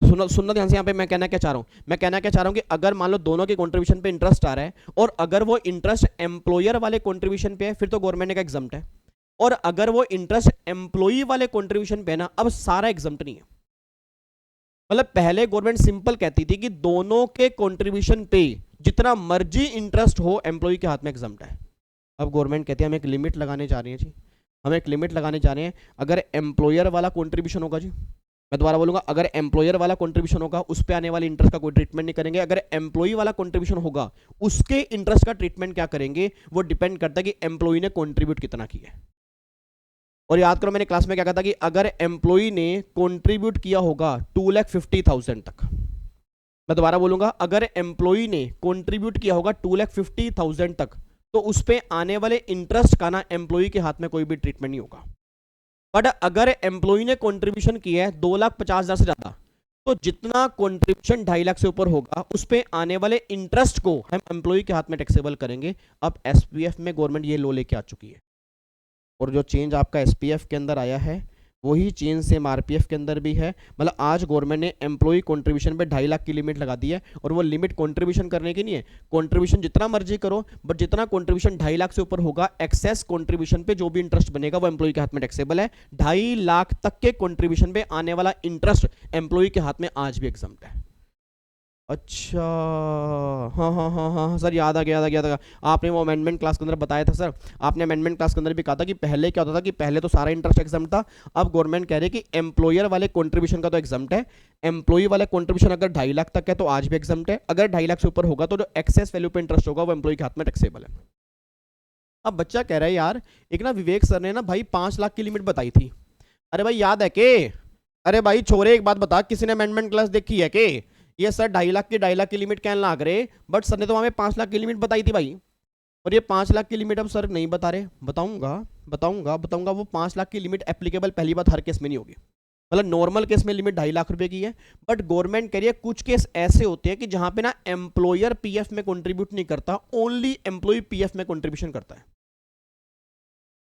सुनना ध्यान से, यहाँ पे मैं कहना क्या चाह रहा हूँ, मैं कहना क्या चाह रहा हूँ कि अगर मान लो दोनों के कंट्रीब्यूशन पे इंटरेस्ट आ रहा है और अगर वो इंटरेस्ट एम्प्लॉयर वाले कंट्रीब्यूशन पे है फिर तो गवर्नमेंट का एग्जम्प्ट है, और अगर वो इंटरेस्ट एम्प्लॉई वाले कंट्रीब्यूशन पे है ना, अब सारा एग्जम्प्ट नहीं है। मतलब पहले गवर्नमेंट सिंपल कहती थी कि दोनों के कंट्रीब्यूशन पे जितना मर्जी इंटरेस्ट हो एम्प्लॉई के हाथ में एग्जम्प्ट है। अब गवर्नमेंट कहती है हम एक लिमिट लगाने जा रहे हैं जी, हम एक लिमिट लगाने जा रहे हैं। अगर एम्प्लॉयर वाला कंट्रीब्यूशन होगा जी, मैं दोबारा बोलूंगा, अगर एम्प्लॉयर वाला कंट्रीब्यूशन होगा उस पे आने वाले इंटरेस्ट का कोई ट्रीटमेंट नहीं करेंगे। अगर एम्प्लॉई वाला कंट्रीब्यूशन होगा उसके इंटरेस्ट का ट्रीटमेंट क्या करेंगे, वो डिपेंड करता है कि एम्प्लॉई ने कंट्रीब्यूट कितना किया है। और याद करो मैंने क्लास में क्या कहा था कि अगर एम्प्लॉई ने कंट्रीब्यूट किया होगा 2,50,000 तक, मैं दोबारा बोलूंगा, अगर एम्प्लॉई ने कंट्रीब्यूट किया होगा 2,50,000 तक तो उस पे आने वाले इंटरेस्ट का ना एम्प्लॉई के हाथ में कोई भी ट्रीटमेंट नहीं होगा। बट अगर एम्प्लॉई ने कंट्रीब्यूशन किया है 2,50,000 से ज्यादा, तो जितना कंट्रीब्यूशन 2.5 लाख से ऊपर होगा उस पे आने वाले इंटरेस्ट को हम एम्प्लॉई के हाथ में टैक्सेबल करेंगे। अब एसपीएफ में गवर्नमेंट ये लो लेके आ चुकी है, और जो चेंज आपका एसपीएफ के अंदर आया है वही चेंज सेम आरपीएफ के अंदर भी है। मतलब आज गवर्नमेंट ने एम्प्लॉई कंट्रीब्यूशन पे 2.5 लाख की लिमिट लगा दी है, और वो लिमिट कंट्रीब्यूशन करने की नहीं है, कंट्रीब्यूशन जितना मर्जी करो, बट जितना कंट्रीब्यूशन 2.5 लाख से ऊपर होगा एक्सेस कंट्रीब्यूशन पे जो भी इंटरेस्ट बनेगा वो एम्प्लॉई के हाथ में टैक्सेबल है। 2.5 लाख तक के कंट्रीब्यूशन पे आने वाला इंटरेस्ट एम्प्लॉई के हाथ में आज भी एग्जम्प्ट है। अच्छा हाँ हाँ हाँ हाँ सर, याद आ गया। आपने वो अमेंडमेंट क्लास के अंदर बताया था सर, आपने अमेंडमेंट क्लास के अंदर भी कहा था कि पहले क्या होता था कि पहले तो सारा इंटरेस्ट एग्जम्प्ट था। अब गवर्नमेंट कह रही है कि एम्प्लॉयर वाले कंट्रीब्यूशन का तो एग्जम्प्ट है, एम्प्लॉई वाले कंट्रीब्यूशन अगर 2.5 लाख तक है तो आज भी एग्जम्प्ट है, अगर 2.5 लाख से ऊपर होगा तो जो एक्सेस वैल्यू पे इंटरेस्ट होगा वो एम्प्लॉई के हाथ में टैक्सेबल है। अब बच्चा कह रहा है यार एक ना विवेक सर ने ना भाई 5 लाख की लिमिट बताई थी। अरे भाई याद है के? अरे भाई छोरे एक बात बता, किसी ने अमेंडमेंट क्लास देखी है के? ये सर 2.5 लाख की लिमिट कहने लग रहे, बट सर ने तो वहां 5 लाख की लिमिट बताई थी भाई। और ये 5 लाख की लिमिट अब सर नहीं बता रहे। बताऊंगा वो 5 लाख की लिमिट एप्लीकेबल पहली बात हर केस में नहीं होगी। मतलब नॉर्मल केस में लिमिट 2.5 लाख रुपए की है, बट गवर्नमेंट कह रही है कुछ केस ऐसे होते हैं कि जहां पे ना एम्प्लॉयर पीएफ में कंट्रीब्यूट नहीं करता, ओनली एम्प्लॉय पीएफ में कंट्रीब्यूशन करता है।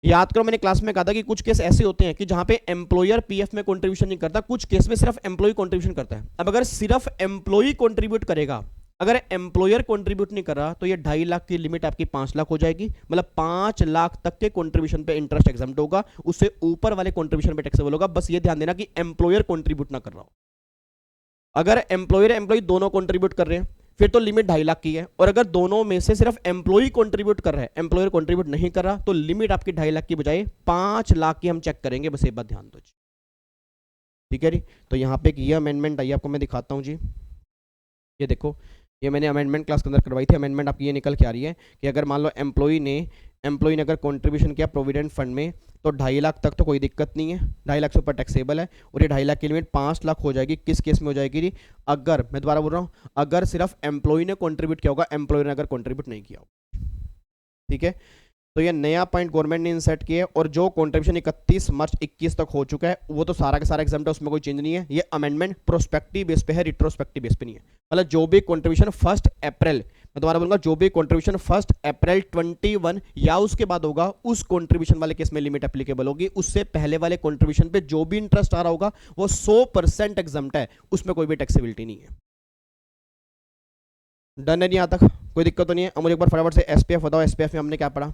याद करो मैंने क्लास में कहा था कि कुछ केस ऐसे होते हैं कि जहां पे एम्प्लॉयर पीएफ में कंट्रीब्यूशन नहीं करता, कुछ केस में सिर्फ एम्प्लॉय कंट्रीब्यूशन करता है। अब अगर सिर्फ एम्प्लॉय कंट्रीब्यूट करेगा, अगर एम्प्लॉयर कंट्रीब्यूट नहीं कर रहा, तो ये 2.5 लाख की लिमिट आपकी 5 लाख हो जाएगी। मतलब 5 लाख तक के कंट्रीब्यूशन पे इंटरेस्ट एग्जम्प्ट होगा, उससे ऊपर वाले कंट्रीब्यूशन पे टैक्सेबल होगा। बस ये ध्यान देना कि एम्प्लॉयर कंट्रीब्यूट ना कर रहा हो। अगर एम्प्लॉयर एम्प्लॉय दोनों कंट्रीब्यूट कर रहे हैं फिर तो लिमिट 2.5 लाख की है, और अगर दोनों में से सिर्फ एम्प्लॉय कंट्रीब्यूट कर रहा है, एम्प्लॉयर कंट्रीब्यूट नहीं कर रहा, तो लिमिट आपकी 2.5 लाख की बजाय 5 लाख की हम चेक करेंगे। बस एक बात ध्यान दो जी, ठीक है जी। तो यहाँ पे ये अमेंडमेंट आई, आपको मैं दिखाता हूँ जी। ये देखो, ये मैंने अमेंडमेंट क्लास के अंदर करवाई थी। अमेंडमेंट आपकी ये निकल के आ रही है कि अगर मान लो एम्प्लॉय ने अगर कंट्रीब्यूशन किया प्रोविडेंट फंड में, तो 2.5 लाख तक तो कोई दिक्कत नहीं है, 2.5 लाख से ऊपर टैक्सेबल है। और ये 2.5 लाख की लिमिट 5 लाख हो जाएगी। किस केस में हो जाएगी जी? अगर, मैं दोबारा बोल रहा हूँ, अगर सिर्फ एम्प्लॉय ने कंट्रीब्यूट किया होगा, एम्प्लॉयर ने अगर कंट्रीब्यूट नहीं किया होगा, ठीक है। तो ये नया पॉइंट गवर्नमेंट ने इंसर्ट किया है, और जो कंट्रीब्यूशन 31 मार्च 21 तक हो चुका है वो तो सारा का सारा एग्जाम्प्ट है, उसमें कोई चेंज नहीं है। ये अमेंडमेंट प्रोस्पेक्टिव बेस पे है, रिट्रोस्पेक्टिव बेस पे नहीं है। मतलब जो भी कंट्रीब्यूशन 1 अप्रैल, मैं दोबारा बोलूंगा, जो भी कंट्रीब्यूशन 1 अप्रैल 21 या उसके बाद होगा, उस कंट्रीब्यूशन वाले केस में लिमिट एप्लीकेबल होगी। उससे पहले वाले कंट्रीब्यूशन पे जो भी इंटरेस्ट आ रहा होगा वो 100% एग्जम्प्ट है, उसमें कोई भी टैक्सेबिलिटी नहीं है। डन है नहीं? यहाँ तक कोई दिक्कत तो नहीं है? अब मुझे एक बार फटाफट से एसपीएफ बताओ। एसपीएफ में हमने क्या पढ़ा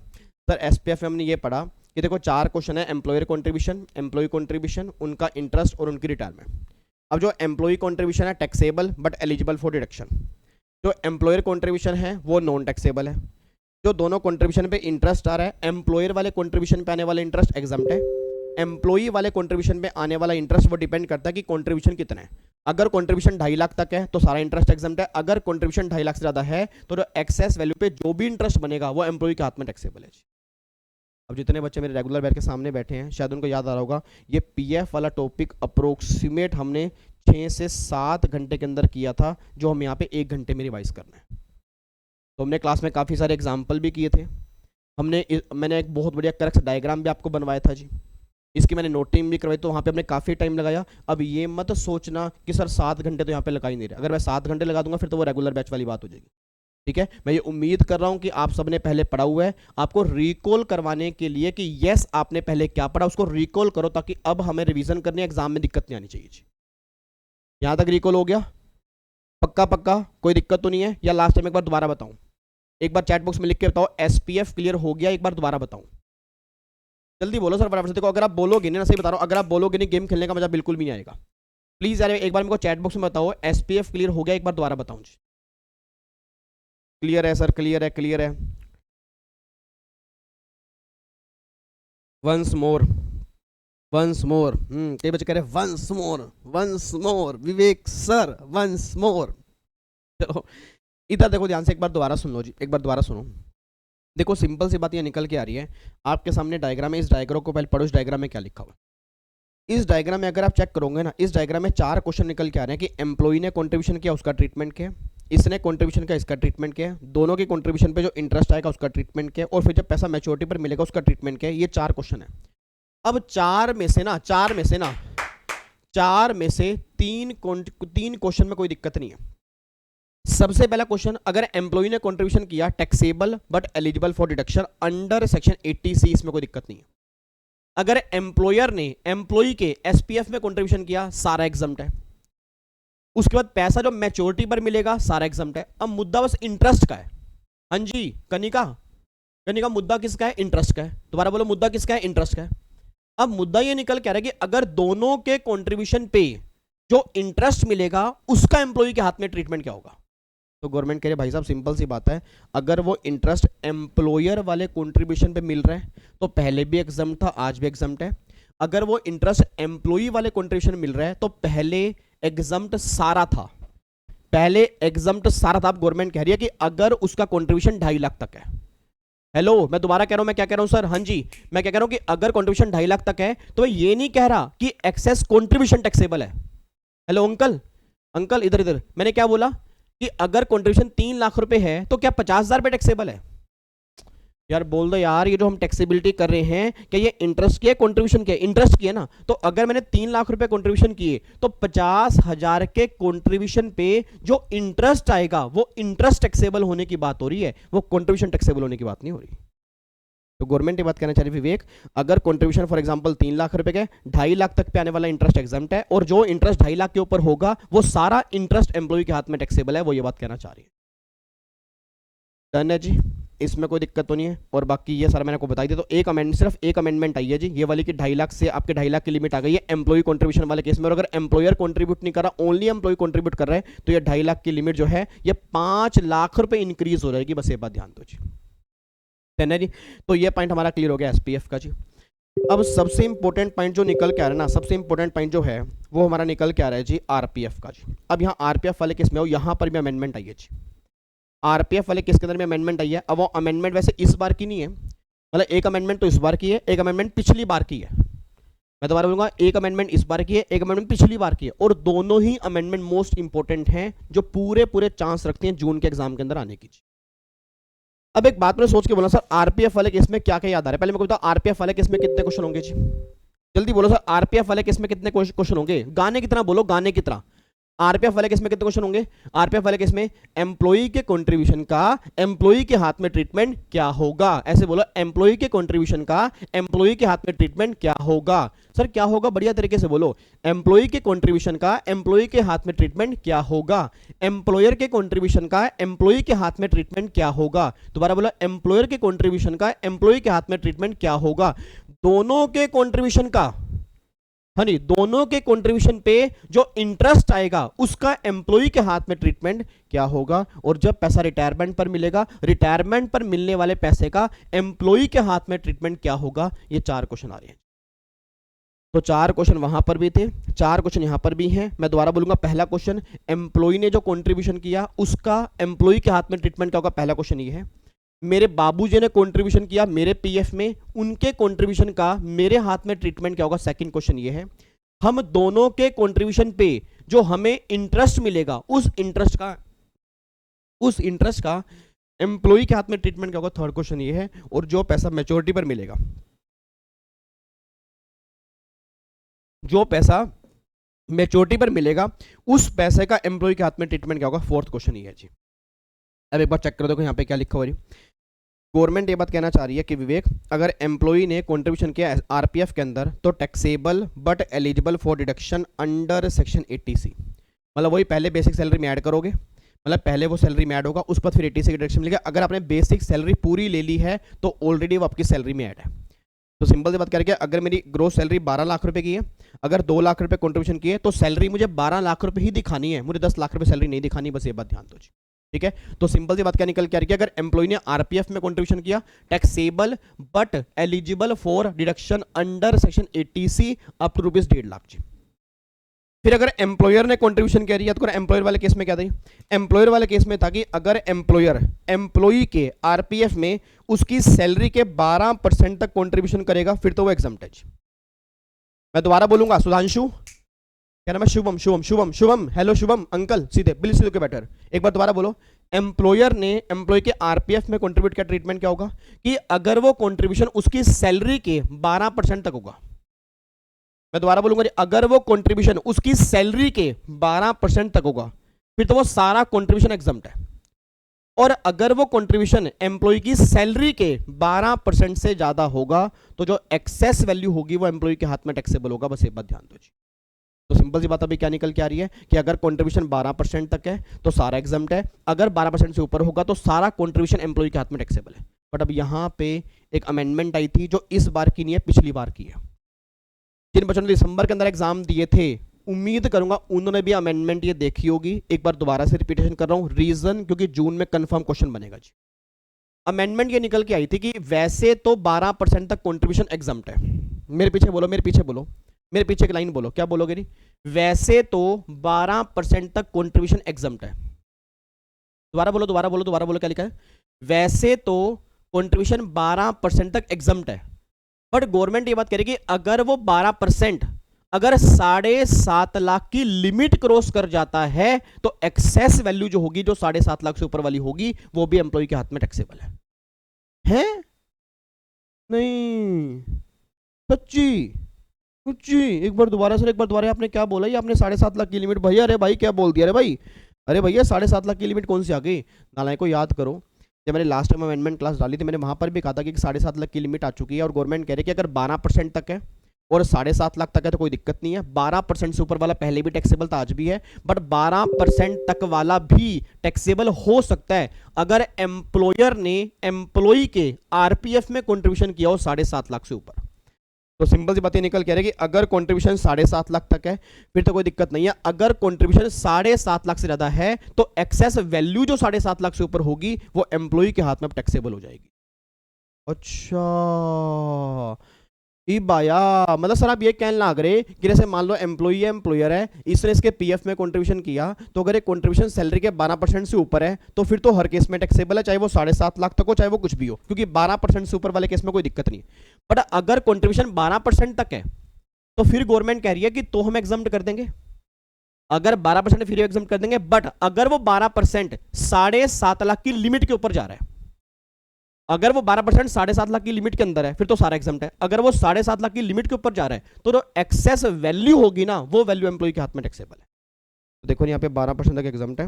सर? एसपीएफ में हमने ये पढ़ा कि देखो 4 क्वेश्चन है, एम्प्लॉयर कंट्रीब्यूशन, एम्प्लॉय कंट्रीब्यूशन, उनका इंटरेस्ट और उनकी रिटायरमेंट। अब जो एम्प्लॉय कंट्रीब्यूशन है taxable but eligible for deduction, जो एम्प्लॉयर कंट्रीब्यूशन है वो नॉन टैक्सेबल है। जो दोनों कंट्रीब्यूशन पे इंटरेस्ट आ रहा है, एम्प्लॉयर वाले कंट्रीब्यूशन पे आने वाला इंटरेस्ट एग्जम्प्ट है, एम्प्लॉई वाले कंट्रीब्यूशन पे आने वाला इंटरेस्ट वो डिपेंड करता है कि कंट्रीब्यूशन कितना है। अगर कंट्रीब्यूशन 2.5 लाख तक है तो सारा इंटरेस्ट एग्जम्प्ट है। अगर कंट्रीब्यूशन 2.5 लाख से ज्यादा है तो जो एक्सेस वैल्यू पे जो भी इंटरेस्ट बनेगा वो एम्प्लॉई के हाथ में टैक्सेबल है। अब जितने बच्चे मेरे रेगुलर बैठ के सामने बैठे हैं शायद उनको याद आ रहा होगा, ये पीएफ वाला टॉपिक अप्रोक्सीमेट हमने 6 से 7 घंटे के अंदर किया था, जो हम यहाँ पे 1 घंटे में रिवाइज करना है। तो हमने क्लास में काफ़ी सारे एग्जाम्पल भी किए थे, मैंने एक बहुत बढ़िया करेक्ट डायग्राम भी आपको बनवाया था जी, इसकी मैंने नोटिंग भी करवाई, तो वहाँ पे हमने काफ़ी टाइम लगाया। अब ये मत सोचना कि सर 7 घंटे तो यहाँ पे लगा ही नहीं रहे। अगर मैं 7 घंटे लगा दूंगा फिर तो वो रेगुलर बैच वाली बात हो जाएगी, ठीक है। मैं ये उम्मीद कर रहा हूँ कि आप सबने पहले पढ़ा हुआ है, आपको रिकॉल करवाने के लिए कि यस आपने पहले क्या पढ़ा उसको रिकॉल करो, ताकि अब हमें रिवीजन करने एग्जाम में दिक्कत नहीं आनी चाहिए जी। यहाँ तक रिकॉल हो गया? पक्का पक्का, कोई दिक्कत तो नहीं है? या लास्ट टाइम एक बार दोबारा बताऊँ? एक बार चैट बॉक्स में लिख के बताओ एसपीएफ क्लियर हो गया, एक बार दोबारा बताऊँ। जल्दी बोलो सर फटाफट से। देखो अगर आप बोलोगे नहीं ना, सही बता रहा हूँ, अगर आप बोलोगे नहीं गेम खेलने का मजा बिल्कुल भी नहीं आएगा। प्लीज यार एक बार मेरे को चैट बॉक्स में बताओ एसपीएफ क्लियर हो गया, एक बार दोबारा बताऊँ जी। क्लियर है सर, क्लियर है, क्लियर है। Once more, once more. कई बच्चे कह रहे हैं once more, once more Vivek sir, once more. चलो इधर देखो ध्यान से, एक बार दोबारा सुन लो जी, एक बार दोबारा सुनो। देखो सिंपल सी बात ये निकल के आ रही है आपके सामने डायग्राम है। इस डायग्राम को पहले पढ़ो, इस डायग्राम में क्या लिखा हुआ है। इस डायग्राम में अगर आप चेक करोगे ना, इस डायग्राम में 4 क्वेश्चन निकल के आ रहे हैं कि एम्प्लॉई ने कंट्रीब्यूशन किया उसका ट्रीटमेंट क्या है, इसने कंट्रीब्यूशन किया इसका ट्रीटमेंट क्या है, दोनों की कंट्रीब्यूशन पे जो इंटरेस्ट आएगा उसका ट्रीटमेंट क्या है, और फिर जब पैसा मैच्योरिटी पर मिलेगा उसका ट्रीटमेंट क्या है। ये 4 क्वेश्चन है। अब 4 में से 3 क्वेश्चन में कोई दिक्कत नहीं है। सबसे पहला क्वेश्चन, अगर एम्प्लॉई ने कंट्रीब्यूशन किया taxable but eligible for deduction under section 80C, इसमें कोई दिक्कत नहीं है। अगर एम्प्लॉयर ने एम्प्लॉई के एसपीएफ में कंट्रीब्यूशन किया सारा एग्जम्प्ट है। उसके बाद पैसा जो मैच्योरिटी पर मिलेगा सारा एग्जम्प्ट है। अब मुद्दा बस इंटरेस्ट का है। हाँ जी कनिका, कनिका मुद्दा किसका है? इंटरेस्ट का है। दोबारा बोलो, मुद्दा किसका है? इंटरेस्ट का है। अब मुद्दा ये निकल के आ रहा है कि अगर दोनों के कंट्रीब्यूशन पे जो इंटरेस्ट मिलेगा उसका एम्प्लॉई के हाथ में ट्रीटमेंट क्या होगा। तो गवर्नमेंट कह रहे भाई साहब सिंपल सी बात है, अगर वो इंटरेस्ट एम्प्लॉयर वाले कंट्रीब्यूशन पे मिल रहा है तो पहले भी एग्जम्प्ट था, आज भी एग्जम्प्ट है। अगर वो इंटरेस्ट एम्प्लॉई वाले कंट्रीब्यूशन मिल रहा है तो पहले एग्जम्प्ट सारा था, पहले एग्जम्प्ट सारा था। अब गवर्नमेंट कह रही है कि अगर उसका कंट्रीब्यूशन 2.5 लाख तक है, हेलो, मैं दोबारा कह रहा हूं, मैं क्या कह रहा हूं सर? हाँ जी, मैं क्या कह रहा हूं कि अगर कंट्रीब्यूशन 2.5 लाख तक है तो मैं ये नहीं कह रहा कि एक्सेस कंट्रीब्यूशन टैक्सेबल है। हेलो अंकल, अंकल इधर इधर, मैंने क्या बोला कि अगर कंट्रीब्यूशन 3 लाख रुपए है तो क्या 50,000 पे टैक्सेबल है? यार बोल दो यार, ये जो हम टैक्सेबिलिटी कर रहे हैं क्या ये इंटरेस्ट की है कंट्रीब्यूशन की है? इंटरेस्ट की है ना। तो अगर मैंने 3 लाख रुपए कंट्रीब्यूशन किए तो 50,000 के कंट्रीब्यूशन पे जो इंटरेस्ट आएगा वो इंटरेस्ट टैक्सेबल होने की बात हो रही है, वो कंट्रीब्यूशन टैक्सेबल होने की बात नहीं हो रही। तो गवर्नमेंट ये बात कहना चाह रही है विवेक, अगर कंट्रीब्यूशन फॉर एग्जांपल 3 लाख रुपए के 2.5 लाख तक पे आने वाला इंटरेस्ट एग्जाम्प्ट है, और जो इंटरेस्ट 2.5 लाख के ऊपर होगा वो सारा इंटरेस्ट एम्प्लॉय के हाथ में टैक्सेबल है, वो ये बात कहना चाह रही है। डन है जी, इसमें कोई दिक्कत तो नहीं है। और बाकी ये सारा मैंने आपको बताई दिया। तो एक अमेंडमेंट, सिर्फ एक अमेंडमेंट आई है जी, ये वाली कि 2.5 लाख से आपके 2.5 लाख की लिमिट आ गई है एम्प्लॉय कंट्रीब्यूशन वाले केस में। और अगर एम्प्लॉयर कंट्रीब्यूट नहीं कर रहा, ओनली एम्प्लॉय कंट्रीब्यूट कर रहा है, तो ये 2.5 लाख की लिमिट जो है ये 5 लाख रुपए इंक्रीज हो जाएगी। बस ये बात ध्यान दो जी, है जी। तो ये पॉइंट हमारा क्लियर हो गया एसपीएफ का जी। अब सबसे इंपॉर्टेंट पॉइंट जो निकल के आ रहा है ना, सबसे इंपॉर्टेंट पॉइंट जो है वो हमारा निकल के आ रहा है जी आरपीएफ का जी। अब यहाँ आरपीएफ वाले केस में हो, यहाँ पर भी अमेंडमेंट आई है जी। आरपीएफ वाले केस के अंदर में अमेंडमेंट आई है। अब वो अमेंडमेंट वैसे इस बार की नहीं है, मतलब एक अमेंडमेंट तो इस बार की है, एक अमेंडमेंट पिछली बार की है। मैं दोबारा बोलूंगा, एक अमेंडमेंट इस बार की है, एक अमेंडमेंट पिछली बार की है, और दोनों ही अमेंडमेंट मोस्ट इंपॉर्टेंट हैं जो पूरे पूरे चांस रखते हैं जून के एग्जाम के अंदर आने की। अब एक बात मैंने सोच के बोला, सर आरपीएफ वाले केस में क्या क्या याद आ रहा है? पहले मैं बताऊं आरपीएफ वाले केस में कितने क्वेश्चन होंगे जी, जल्दी बोलो सर। आरपीएफ वाले केस में कितने क्वेश्चन होंगे? गाने की तरह बोलो, गाने की तरह। आरपीएफ वाले केस में कितने क्वेश्चन होंगे? आरपीएफ वाले केस में एम्प्लॉई के कंट्रीब्यूशन का एम्प्लॉई के हाथ में ट्रीटमेंट क्या होगा? ऐसे बोलो, एम्प्लॉई के कंट्रीब्यूशन का एम्प्लॉई के हाथ में ट्रीटमेंट क्या होगा? सर क्या होगा? बढ़िया तरीके से बोलो, एम्प्लॉई के कंट्रीब्यूशन का एम्प्लॉई के हाथ में ट्रीटमेंट क्या होगा? एम्प्लॉयर के कंट्रीब्यूशन का एम्प्लॉई के हाथ में ट्रीटमेंट क्या होगा? दोबारा बोलो, एम्प्लॉयर के कंट्रीब्यूशन का एम्प्लॉई के हाथ में ट्रीटमेंट क्या होगा? दोनों के कंट्रीब्यूशन का, हाँ नहीं, दोनों के कंट्रीब्यूशन पे जो इंटरेस्ट आएगा उसका एम्प्लॉय के हाथ में ट्रीटमेंट क्या होगा? और जब पैसा रिटायरमेंट पर मिलेगा, रिटायरमेंट पर मिलने वाले पैसे का एम्प्लॉय के हाथ में ट्रीटमेंट क्या होगा? ये 4 क्वेश्चन आ रहे हैं। तो 4 क्वेश्चन वहां पर भी थे, 4 क्वेश्चन यहां पर भी हैं। मैं दोबारा बोलूंगा, पहला क्वेश्चन एम्प्लॉय ने जो कंट्रीब्यूशन किया उसका एम्प्लॉय के हाथ में ट्रीटमेंट क्या होगा? पहला क्वेश्चन ये है। मेरे बाबूजी ने कंट्रीब्यूशन किया मेरे पीएफ में, उनके कंट्रीब्यूशन का मेरे हाथ में ट्रीटमेंट क्या होगा? सेकंड क्वेश्चन ये है। हम दोनों के कंट्रीब्यूशन पे जो हमें इंटरेस्ट मिलेगा उस इंटरेस्ट का एम्प्लॉय के हाथ में ट्रीटमेंट क्या होगा? थर्ड क्वेश्चन ये है। और जो पैसा मैच्योरिटी पर मिलेगा, जो पैसा मैच्योरिटी पर मिलेगा उस पैसे का एम्प्लॉय के हाथ में ट्रीटमेंट क्या होगा? फोर्थ क्वेश्चन ये है जी। अब एक बार चेक कर देखो यहाँ पे क्या लिखा हुआ है। गवर्नमेंट ये बात कहना चाह रही है कि विवेक, अगर एम्प्लॉय ने कंट्रीब्यूशन किया आरपीएफ के अंदर तो taxable but eligible for deduction under section 80C। मतलब वही पहले बेसिक सैलरी में ऐड करोगे, मतलब पहले वो सैलरी में ऐड होगा, उस पर फिर 80C की डिडक्शन मिलेगा। अगर आपने बेसिक सैलरी पूरी ले ली है तो ऑलरेडी वो आपकी सैलरी में ऐड है। तो सिंपल से बात करके, अगर मेरी ग्रोस सैलरी 12 लाख रुपए की है, अगर 2 लाख रुपए कंट्रीब्यूशन किए तो सैलरी मुझे 12 लाख रुपए ही दिखानी है, मुझे 10 लाख रुपए सैलरी नहीं दिखानी। बस ये बात ध्यान दो जी, ठीक है। तो सिंपल सी बात क्या निकल के आ रही है, अगर एम्प्लॉय ने आरपीएफ में कंट्रीब्यूशन किया taxable but eligible for deduction under section 80C up to ₹1.5 lakh जी। फिर अगर एम्प्लॉयर ने कंट्रीब्यूशन किया है, तो एम्प्लॉयर वाले केस में क्या था? एम्प्लॉयर वाले केस में था कि अगर एम्प्लॉयर एम्प्लॉय के आरपीएफ में उसकी सैलरी के 12% तक कंट्रीब्यूशन करेगा फिर तो वो एग्जम्प्ट है। मैं दोबारा बोलूंगा, सुधांशु क्या नाम है? शुभम, शुभम, शुभम, शुभम, हेलो शुभम अंकल, सीधे बिल्कुल सीधे के बैठर। एक बार दोबारा बोलो, एम्प्लॉयर ने एम्प्लॉय के आरपीएफ में कंट्रीब्यूट किया, ट्रीटमेंट क्या होगा? कि अगर वो कंट्रीब्यूशन उसकी सैलरी के 12% तक होगा, मैं दोबारा बोलूंगा, अगर वो कंट्रीब्यूशन उसकी सैलरी के 12% तक होगा फिर तो वो सारा कंट्रीब्यूशन एग्जम्प्ट है। और अगर वो कंट्रीब्यूशन एम्प्लॉय की सैलरी के 12% से ज्यादा होगा तो जो एक्सेस वैल्यू होगी वो एम्प्लॉय के हाथ में टैक्सेबल होगा। बस एक बात ध्यान दो जी। तो सिंपल सी बात अभी क्या निकल के आ रही है कि अगर कंट्रीब्यूशन 12% तक है तो सारा एग्जम्प्ट है, अगर 12% से ऊपर होगा तो सारा कंट्रीब्यूशन एम्प्लॉय के हाथ में टैक्सेबल है। बट अब यहाँ पे एक अमेंडमेंट आई थी जो इस बार की नहीं है, पिछली बार की है। जिन बच्चों ने दिसंबर के अंदर एग्जाम दिए थे, उम्मीद करूंगा उन्होंने भी अमेंडमेंट ये देखी होगी। एक बार दोबारा से रिपीटेशन कर रहा हूं, रीजन क्योंकि जून में कंफर्म क्वेश्चन बनेगा जी। अमेंडमेंट ये निकल के आई थी कि वैसे तो 12% तक कंट्रीब्यूशन एग्जम्प्ट है। मेरे पीछे बोलो, मेरे पीछे बोलो, मेरे पीछे एक लाइन बोलो, क्या बोलोगे? नहीं, वैसे तो 12% तक कंट्रीब्यूशन एग्जम्प्ट है। दोबारा बोलो, दोबारा बोलो, दोबारा बोलो, क्या लिखा है? वैसे तो कंट्रीब्यूशन 12% तक एग्जम्प्ट है, बट गवर्नमेंट ये बात कह रही है कि अगर वो 12% अगर 7.5 लाख की लिमिट क्रॉस कर जाता है तो एक्सेस वैल्यू जो होगी, जो 7.5 लाख से ऊपर वाली होगी, वो भी एम्प्लॉय के हाथ में टैक्सेबल है? नहीं, सच्ची सच्ची। एक बार दोबारा सर, एक बार दोबारा, आपने क्या बोला? ये आपने 7.5 लाख की लिमिट, भैया अरे भाई क्या बोल दिया? अरे भाई, अरे भैया 7.5 लाख की लिमिट कौन सी आ गई? नालायक को याद करो, जब मैंने लास्ट टाइम अमेंडमेंट क्लास डाली थी, मैंने वहां पर भी कहा था कि 7.5 लाख की लिमिट आ चुकी है और गवर्नमेंट कह रही है कि अगर 12% तक है और 7.5 लाख तक है तो कोई दिक्कत नहीं है। 12% से ऊपर वाला पहले भी टैक्सेबल था, आज भी है, बट 12% तक वाला भी टैक्सेबल हो सकता है अगर एम्प्लॉयर ने एम्प्लॉय के आरपीएफ में कंट्रीब्यूशन किया हो 7.5 लाख से ऊपर। तो सिंपल सी बातें निकल कह रहे हैं कि अगर कंट्रीब्यूशन 7.5 लाख तक है फिर तो कोई दिक्कत नहीं है। अगर कंट्रीब्यूशन 7.5 लाख से ज्यादा है तो एक्सेस वैल्यू जो 7.5 लाख से ऊपर होगी वो एम्प्लॉय के हाथ में टैक्सेबल हो जाएगी। अच्छा, ई बाया, मतलब सर आप ये कहने लग रहे कि जैसे मान लो एम्प्लॉय है, एम्प्लॉयर है, इसने इसके पीएफ में कंट्रीब्यूशन किया, तो अगर ये कंट्रीब्यूशन सैलरी के 12% से ऊपर है तो फिर तो हर केस में टैक्सेबल है, चाहे वो 7.5 लाख तक हो चाहे वो कुछ भी हो, क्योंकि 12% से ऊपर वाले केस में कोई दिक्कत नहीं है। बट अगर कंट्रीब्यूशन 12% तक है तो फिर गवर्नमेंट कह रही है कि तो हम एग्जम्प्ट कर देंगे, अगर 12% फिर एग्जम्प्ट कर देंगे, बट अगर वो 12% 7.5 लाख की लिमिट के ऊपर जा रहा है, अगर वो 12% 7.5 लाख की लिमिट के अंदर है फिर तो सारा एग्जम्प्ट है। अगर वो 7.5 लाख की लिमिट के ऊपर जा रहा है तो जो एक्सेस वैल्यू होगी ना वो वैल्यू एम्प्लॉय के हाथ में टैक्सेबल है। तो देखो यहाँ पे 12% तक एग्जम्प्ट है,